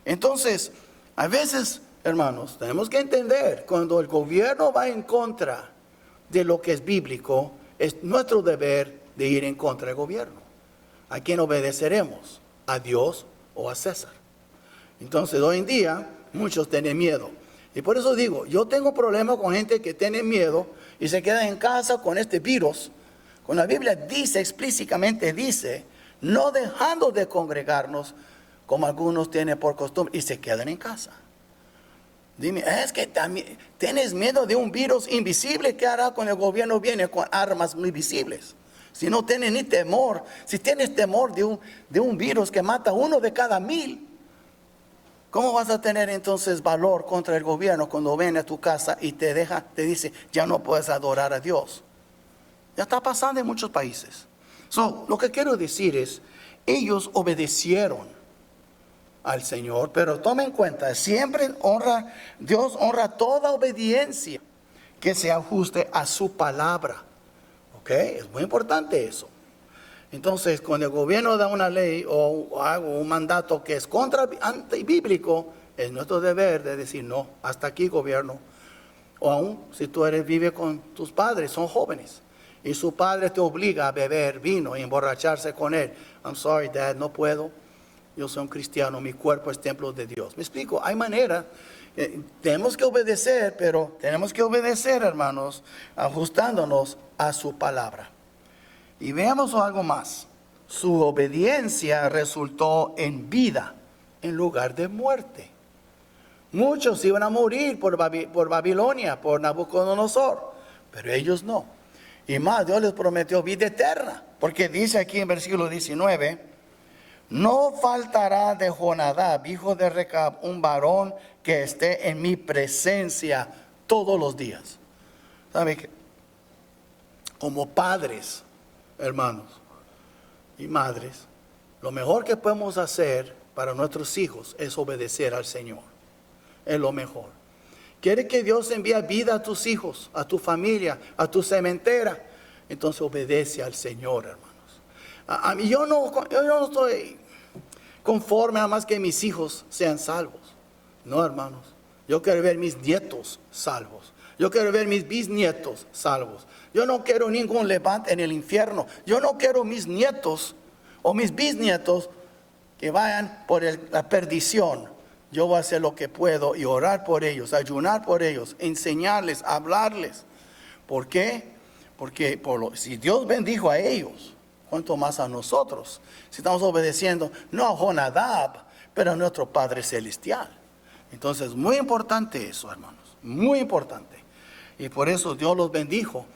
Entonces, a veces, hermanos, tenemos que entender, cuando el gobierno va en contra de lo que es bíblico, es nuestro deber de ir en contra del gobierno. ¿A quién obedeceremos? ¿A Dios o a César? Entonces, hoy en día, muchos tienen miedo. Y por eso digo, yo tengo problemas con gente que tiene miedo y se queda en casa con este virus. Cuando la Biblia dice, explícitamente dice, no dejando de congregarnos como algunos tienen por costumbre y se quedan en casa. Dime, es que también tienes miedo de un virus invisible. ¿Qué hará cuando el gobierno viene con armas muy visibles? Si no tienes ni temor, si tienes temor de un virus que mata uno de cada 1000, ¿cómo vas a tener entonces valor contra el gobierno cuando viene a tu casa y te dice, ya no puedes adorar a Dios? Ya está pasando en muchos países. Lo que quiero decir es, ellos obedecieron al Señor, pero tomen en cuenta, siempre Dios honra toda obediencia que se ajuste a su palabra. ¿Ok? Es muy importante eso. Entonces, cuando el gobierno da una ley o un mandato que es antibíblico, es nuestro deber de decir, no, hasta aquí, gobierno. O aún, si tú vives con tus padres, son jóvenes, y su padre te obliga a beber vino y emborracharse con él. I'm sorry, Dad, no puedo. Yo soy un cristiano, mi cuerpo es templo de Dios. ¿Me explico? Hay manera. Tenemos que obedecer, pero tenemos que obedecer, hermanos, ajustándonos a su palabra. Y veamos algo más. Su obediencia resultó en vida en lugar de muerte. Muchos iban a morir por Babilonia, por Nabucodonosor, pero ellos no. Y más, Dios les prometió vida eterna, porque dice aquí en versículo 19, no faltará de Jonadab, hijo de Recab, un varón que esté en mi presencia todos los días. ¿Sabe qué? Como padres, hermanos y madres, lo mejor que podemos hacer para nuestros hijos es obedecer al Señor. Es lo mejor. ¿Quiere que Dios envíe vida a tus hijos, a tu familia, a tu cementera? Entonces obedece al Señor, hermanos. A mí yo no estoy conforme a más que mis hijos sean salvos. No, hermanos. Yo quiero ver mis nietos salvos. Yo quiero ver mis bisnietos salvos. Yo no quiero ningún levante en el infierno. Yo no quiero mis nietos o mis bisnietos que vayan por la perdición. Yo voy a hacer lo que puedo y orar por ellos, ayunar por ellos, enseñarles, hablarles. ¿Por qué? Porque si Dios bendijo a ellos, ¿cuánto más a nosotros? Si estamos obedeciendo, no a Jonadab, pero a nuestro Padre Celestial. Entonces, muy importante eso, hermanos, muy importante. Y por eso Dios los bendijo.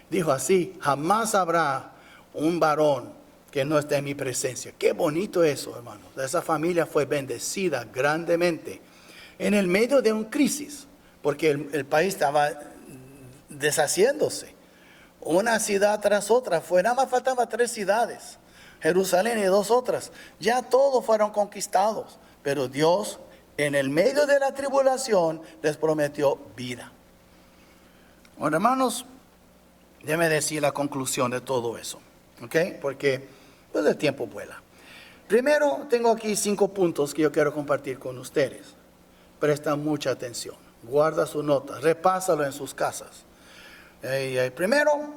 Dijo así: jamás habrá un varón que no esté en mi presencia. Qué bonito eso, hermanos. Esa familia fue bendecida grandemente en el medio de una crisis, porque el país estaba deshaciéndose. Una ciudad tras otra fue, nada más faltaban 3 ciudades, Jerusalén y 2 otras. Ya todos fueron conquistados, pero Dios, en el medio de la tribulación, les prometió vida. Bueno, hermanos, déjeme decir la conclusión de todo eso, ¿ok? Porque pues, el tiempo vuela. Primero, tengo aquí 5 puntos que yo quiero compartir con ustedes. Presta mucha atención, guarda su nota, repásalo en sus casas. Primero,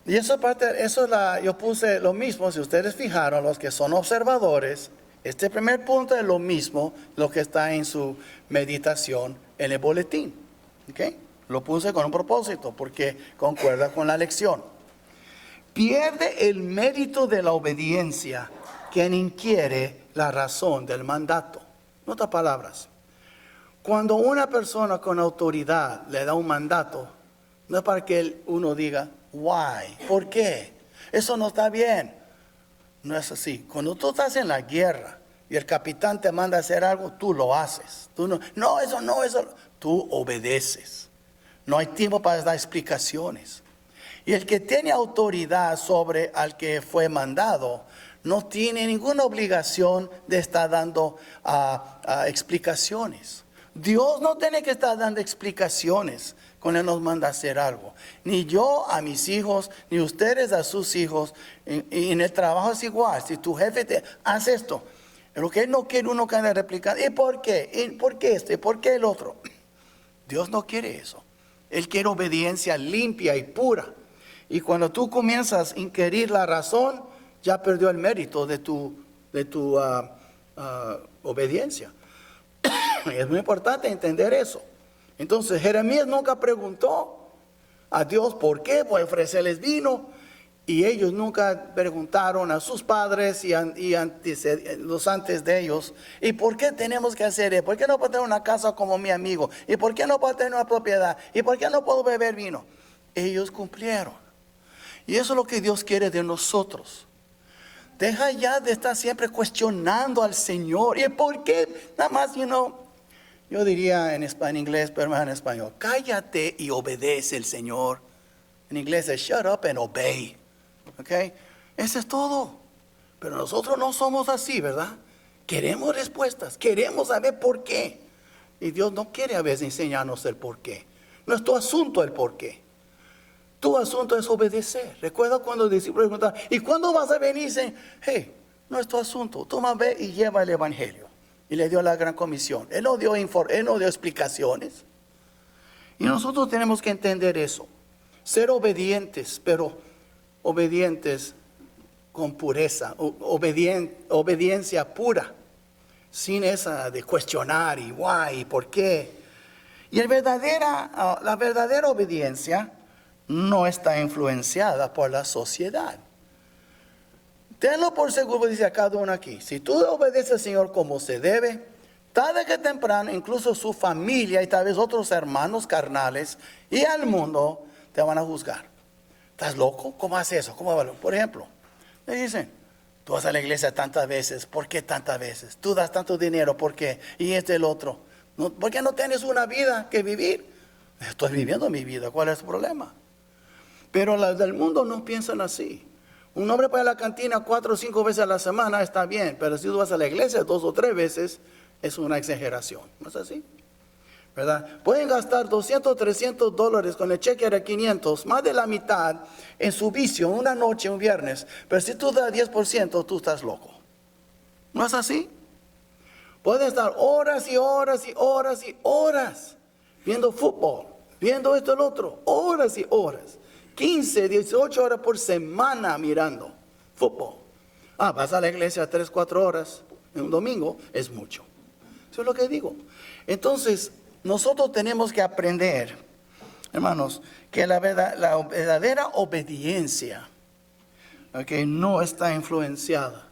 y yo puse lo mismo, si ustedes fijaron, los que son observadores, este primer punto es lo mismo, lo que está en su meditación en el boletín. ¿Okay? Lo puse con un propósito, porque concuerda con la lección. Pierde el mérito de la obediencia quien inquiere la razón del mandato. En otras palabras, cuando una persona con autoridad le da un mandato, no es para que uno diga, why, ¿por qué? Eso no está bien. No es así. Cuando tú estás en la guerra y el capitán te manda a hacer algo, tú lo haces. Tú eso. Tú obedeces. No hay tiempo para dar explicaciones. Y el que tiene autoridad sobre al que fue mandado, no tiene ninguna obligación de estar dando explicaciones. Dios no tiene que estar dando explicaciones cuando Él nos manda a hacer algo. Ni yo a mis hijos, ni ustedes a sus hijos. Y en el trabajo es igual. Si tu jefe te hace esto, lo que Él no quiere uno que ande replicando. ¿Y por qué? ¿Y por qué esto? ¿Y por qué el otro? Dios no quiere eso. Él quiere obediencia limpia y pura. Y cuando tú comienzas a inquirir la razón, ya perdió el mérito de tu obediencia. Es muy importante entender eso. Entonces Jeremías nunca preguntó a Dios por qué, por ofrecerles vino. Y ellos nunca preguntaron a sus padres los antes de ellos, ¿y por qué tenemos que hacer eso? ¿Por qué no puedo tener una casa como mi amigo? ¿Y por qué no puedo tener una propiedad? ¿Y por qué no puedo beber vino? Ellos cumplieron. Y eso es lo que Dios quiere de nosotros. Deja ya de estar siempre cuestionando al Señor. ¿Y por qué? Nada más, yo diría en inglés, pero más en español, cállate y obedece al Señor. En inglés es shut up and obey. ¿Ok? Eso es todo. Pero nosotros no somos así, ¿verdad? Queremos respuestas, queremos saber por qué. Y Dios no quiere a veces enseñarnos el por qué. No es tu asunto el por qué. Tu asunto es obedecer. Recuerda cuando los discípulos preguntaban, ¿y cuándo vas a venir? Dicen, hey, no es tu asunto. Toma, ve y lleva el evangelio. Y le dio la gran comisión. Él no dio explicaciones. Y nosotros tenemos que entender eso. Ser obedientes, pero obedientes con pureza, obediencia pura, sin esa de cuestionar y why y por qué. Y la verdadera obediencia no está influenciada por la sociedad. Tenlo por seguro, dice a cada uno aquí, si tú obedeces al Señor como se debe, tarde que temprano, incluso su familia y tal vez otros hermanos carnales y al mundo te van a juzgar. ¿Estás loco? ¿Cómo haces eso? ¿Cómo? Por ejemplo, le dicen, tú vas a la iglesia tantas veces, ¿por qué tantas veces? Tú das tanto dinero, ¿por qué? Y el otro, ¿por qué no tienes una vida que vivir? Estoy viviendo mi vida, ¿cuál es el problema? Pero las del mundo no piensan así. Un hombre para ir a la cantina 4 o 5 veces a la semana está bien, pero si tú vas a la iglesia 2 o 3 veces, es una exageración. ¿No es así? ¿Verdad? Pueden gastar $200, $300 con el cheque de 500, más de la mitad en su vicio, una noche, un viernes. Pero si tú das 10%, tú estás loco. ¿No es así? Pueden estar horas y horas y horas y horas viendo fútbol, viendo esto y lo otro, horas y horas. 15, 18 horas por semana mirando fútbol. Vas a la iglesia 3, 4 horas en un domingo, es mucho. Eso es lo que digo. Entonces, nosotros tenemos que aprender, hermanos, que la verdadera obediencia, no está influenciada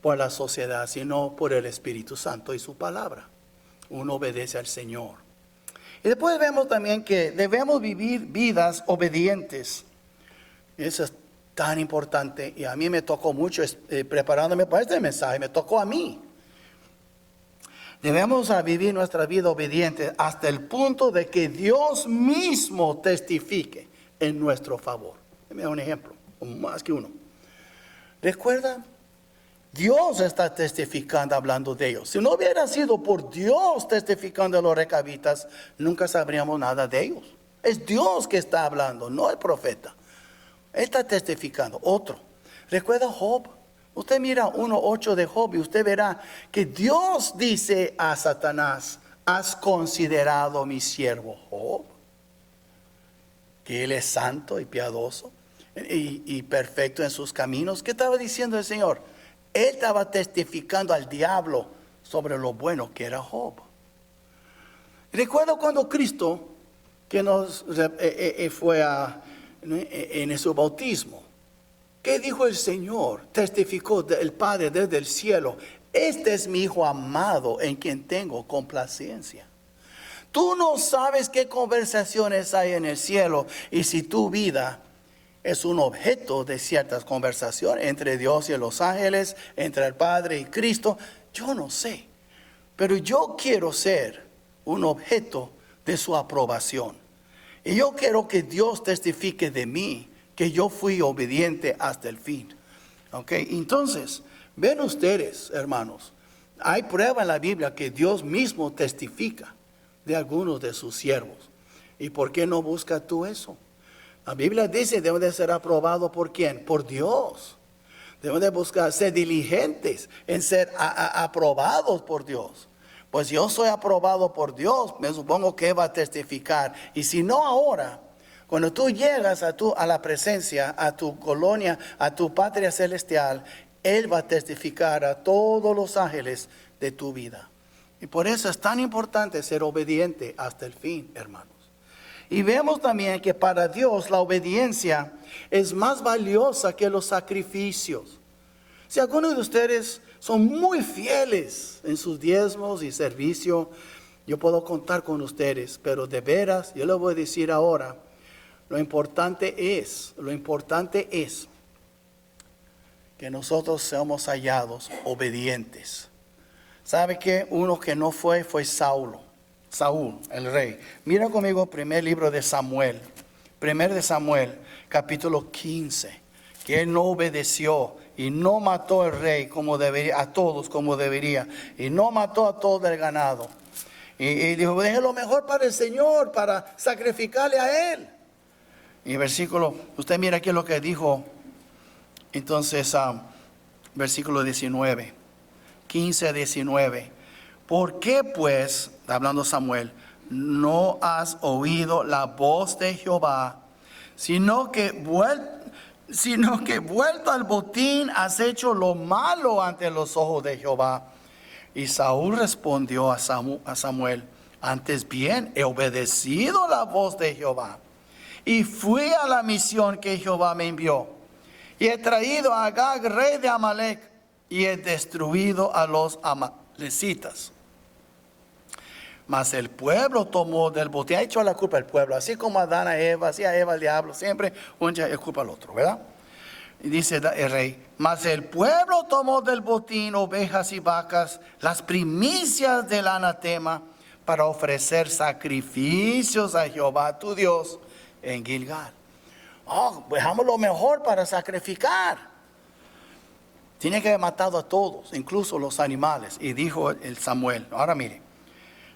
por la sociedad, sino por el Espíritu Santo y su palabra. Uno obedece al Señor. Y después vemos también que debemos vivir vidas obedientes. Eso es tan importante. Y a mí me tocó mucho preparándome para este mensaje. Me tocó a mí. Debemos vivir nuestra vida obediente hasta el punto de que Dios mismo testifique en nuestro favor. Déjame dar un ejemplo, más que uno. ¿Recuerdan? Dios está testificando, hablando de ellos. Si no hubiera sido por Dios testificando a los recabitas, nunca sabríamos nada de ellos. Es Dios que está hablando, no el profeta. Él está testificando. Otro. ¿Recuerda Job? Usted mira 1:8 de Job y usted verá que Dios dice a Satanás: ¿has considerado mi siervo Job? Que él es santo y piadoso y perfecto en sus caminos. ¿Qué estaba diciendo el Señor? Él estaba testificando al diablo sobre lo bueno que era Job. Recuerdo cuando Cristo, que nos fue en su bautismo, ¿qué dijo el Señor? Testificó el Padre desde el cielo: este es mi Hijo amado en quien tengo complacencia. Tú no sabes qué conversaciones hay en el cielo y si tu vida es un objeto de ciertas conversaciones entre Dios y los ángeles, entre el Padre y Cristo. Yo no sé, pero yo quiero ser un objeto de su aprobación. Y yo quiero que Dios testifique de mí, que yo fui obediente hasta el fin. Entonces, ven ustedes, hermanos, hay prueba en la Biblia que Dios mismo testifica de algunos de sus siervos. ¿Y por qué no buscas tú eso? La Biblia dice: debe de ser aprobado ¿por quién? Por Dios. Debemos de buscar ser diligentes en ser aprobados por Dios. Pues yo soy aprobado por Dios, me supongo que va a testificar. Y si no ahora, cuando tú llegas a la presencia, a tu colonia, a tu patria celestial, Él va a testificar a todos los ángeles de tu vida. Y por eso es tan importante ser obediente hasta el fin, hermanos. Y vemos también que para Dios la obediencia es más valiosa que los sacrificios. Si algunos de ustedes son muy fieles en sus diezmos y servicio, yo puedo contar con ustedes, pero de veras, yo les voy a decir ahora, lo importante es que nosotros seamos hallados obedientes. ¿Sabe qué? Uno que no fue Saúl, el rey. Mira conmigo primer libro de Samuel, capítulo 15, que él no obedeció y no mató al rey como debería, a todos como debería, y no mató a todo el ganado. Y dijo: deje lo mejor para el Señor, para sacrificarle a Él. Y versículo, usted mira aquí lo que dijo, entonces, versículo 19, 15-19. ¿Por qué pues, hablando Samuel, no has oído la voz de Jehová, sino que vuelto al botín has hecho lo malo ante los ojos de Jehová? Y Saúl respondió a Samuel: antes bien he obedecido la voz de Jehová, y fui a la misión que Jehová me envió, y he traído a Agag, rey de Amalec, y he destruido a los amalecitas. Mas el pueblo tomó del botín. Ha hecho la culpa al pueblo, así como Adán a Eva, así a Eva al diablo, siempre uno es culpa al otro, ¿verdad? Y dice el rey: mas el pueblo tomó del botín ovejas y vacas, las primicias del anatema, para ofrecer sacrificios a Jehová tu Dios en Gilgal. Dejamos lo mejor para sacrificar. Tiene que haber matado a todos, incluso los animales. Y dijo el Samuel, ahora mire,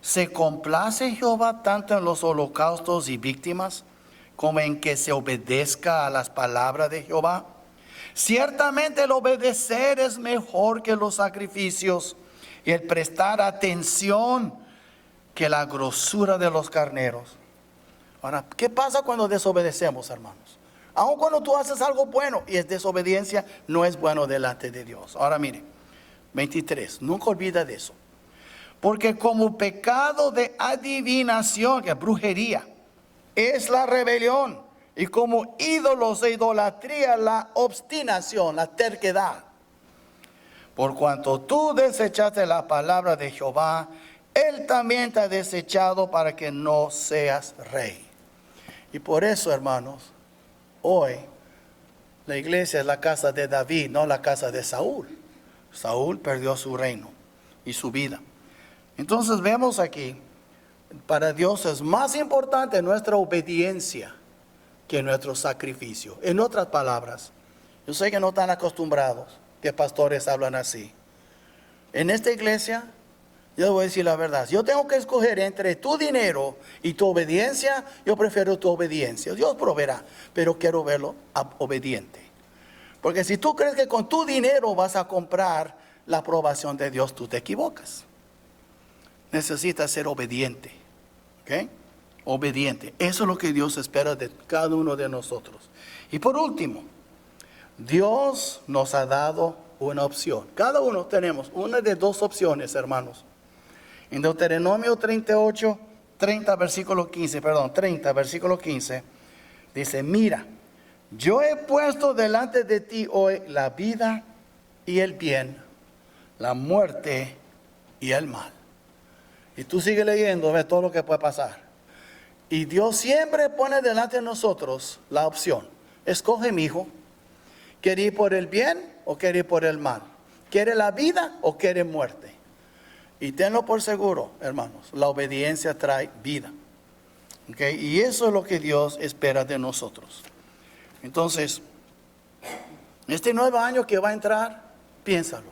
¿se complace Jehová tanto en los holocaustos y víctimas como en que se obedezca a las palabras de Jehová? Ciertamente el obedecer es mejor que los sacrificios y el prestar atención que la grosura de los carneros. Ahora, ¿qué pasa cuando desobedecemos, hermanos? Aun cuando tú haces algo bueno y es desobediencia, no es bueno delante de Dios. Ahora mire, 23, nunca olvida de eso. Porque como pecado de adivinación, que es brujería, es la rebelión. Y como ídolos e idolatría, la obstinación, la terquedad. Por cuanto tú desechaste la palabra de Jehová, Él también te ha desechado para que no seas rey. Y por eso, hermanos, hoy la iglesia es la casa de David, no la casa de Saúl. Saúl perdió su reino y su vida. Entonces vemos aquí, para Dios es más importante nuestra obediencia que nuestro sacrificio. En otras palabras, yo sé que no están acostumbrados que pastores hablan así. En esta iglesia, yo voy a decir la verdad. Si yo tengo que escoger entre tu dinero y tu obediencia, yo prefiero tu obediencia. Dios proveerá, pero quiero verlo obediente. Porque si tú crees que con tu dinero vas a comprar la aprobación de Dios, tú te equivocas. Necesitas ser obediente. ¿Ok? Obediente. Eso es lo que Dios espera de cada uno de nosotros. Y por último, Dios nos ha dado una opción. Cada uno tenemos una de dos opciones, hermanos. En Deuteronomio 30, versículo 15, dice, mira, yo he puesto delante de ti hoy la vida y el bien, la muerte y el mal. Y tú sigues leyendo, ves todo lo que puede pasar. Y Dios siempre pone delante de nosotros la opción. Escoge, mi hijo, ¿quiere ir por el bien o quiere ir por el mal? ¿Quiere la vida o quiere muerte? Y tenlo por seguro, hermanos, la obediencia trae vida. ¿Okay? Y eso es lo que Dios espera de nosotros. Entonces, este nuevo año que va a entrar, piénsalo.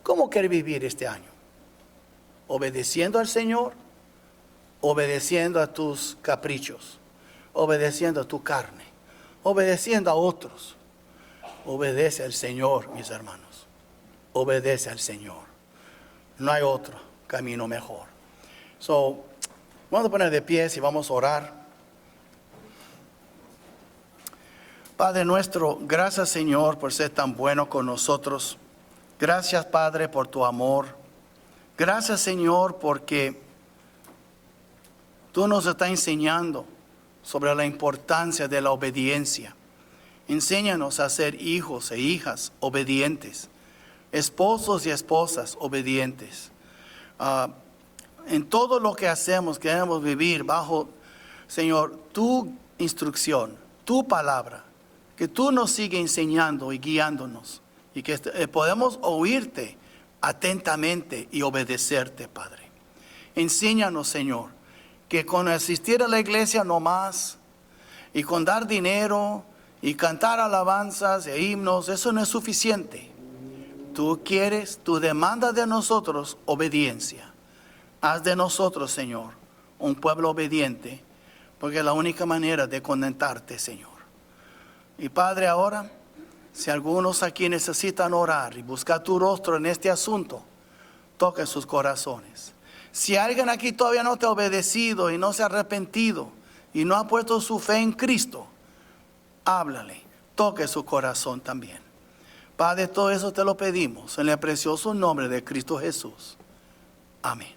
¿Cómo quiere vivir este año? ¿Obedeciendo al Señor? ¿Obedeciendo a tus caprichos? ¿Obedeciendo a tu carne? ¿Obedeciendo a otros? Obedece al Señor, mis hermanos. Obedece al Señor. No hay otro camino mejor. Vamos a poner de pie y vamos a orar. Padre nuestro, gracias Señor por ser tan bueno con nosotros. Gracias Padre por tu amor. Gracias Señor porque tú nos estás enseñando sobre la importancia de la obediencia. Enséñanos a ser hijos e hijas obedientes. Esposos y esposas obedientes. En todo lo que hacemos queremos vivir bajo, Señor, tu instrucción, tu palabra, que tú nos sigues enseñando y guiándonos y que podemos oírte atentamente y obedecerte, Padre. Enséñanos, Señor, que con asistir a la iglesia no más y con dar dinero y cantar alabanzas e himnos, eso no es suficiente. Tú demandas de nosotros obediencia. Haz de nosotros, Señor, un pueblo obediente, porque es la única manera de contentarte, Señor. Y Padre, ahora, si algunos aquí necesitan orar y buscar tu rostro en este asunto, toca sus corazones. Si alguien aquí todavía no te ha obedecido y no se ha arrepentido y no ha puesto su fe en Cristo, háblale, toque su corazón también. Padre, todo eso te lo pedimos en el precioso nombre de Cristo Jesús. Amén.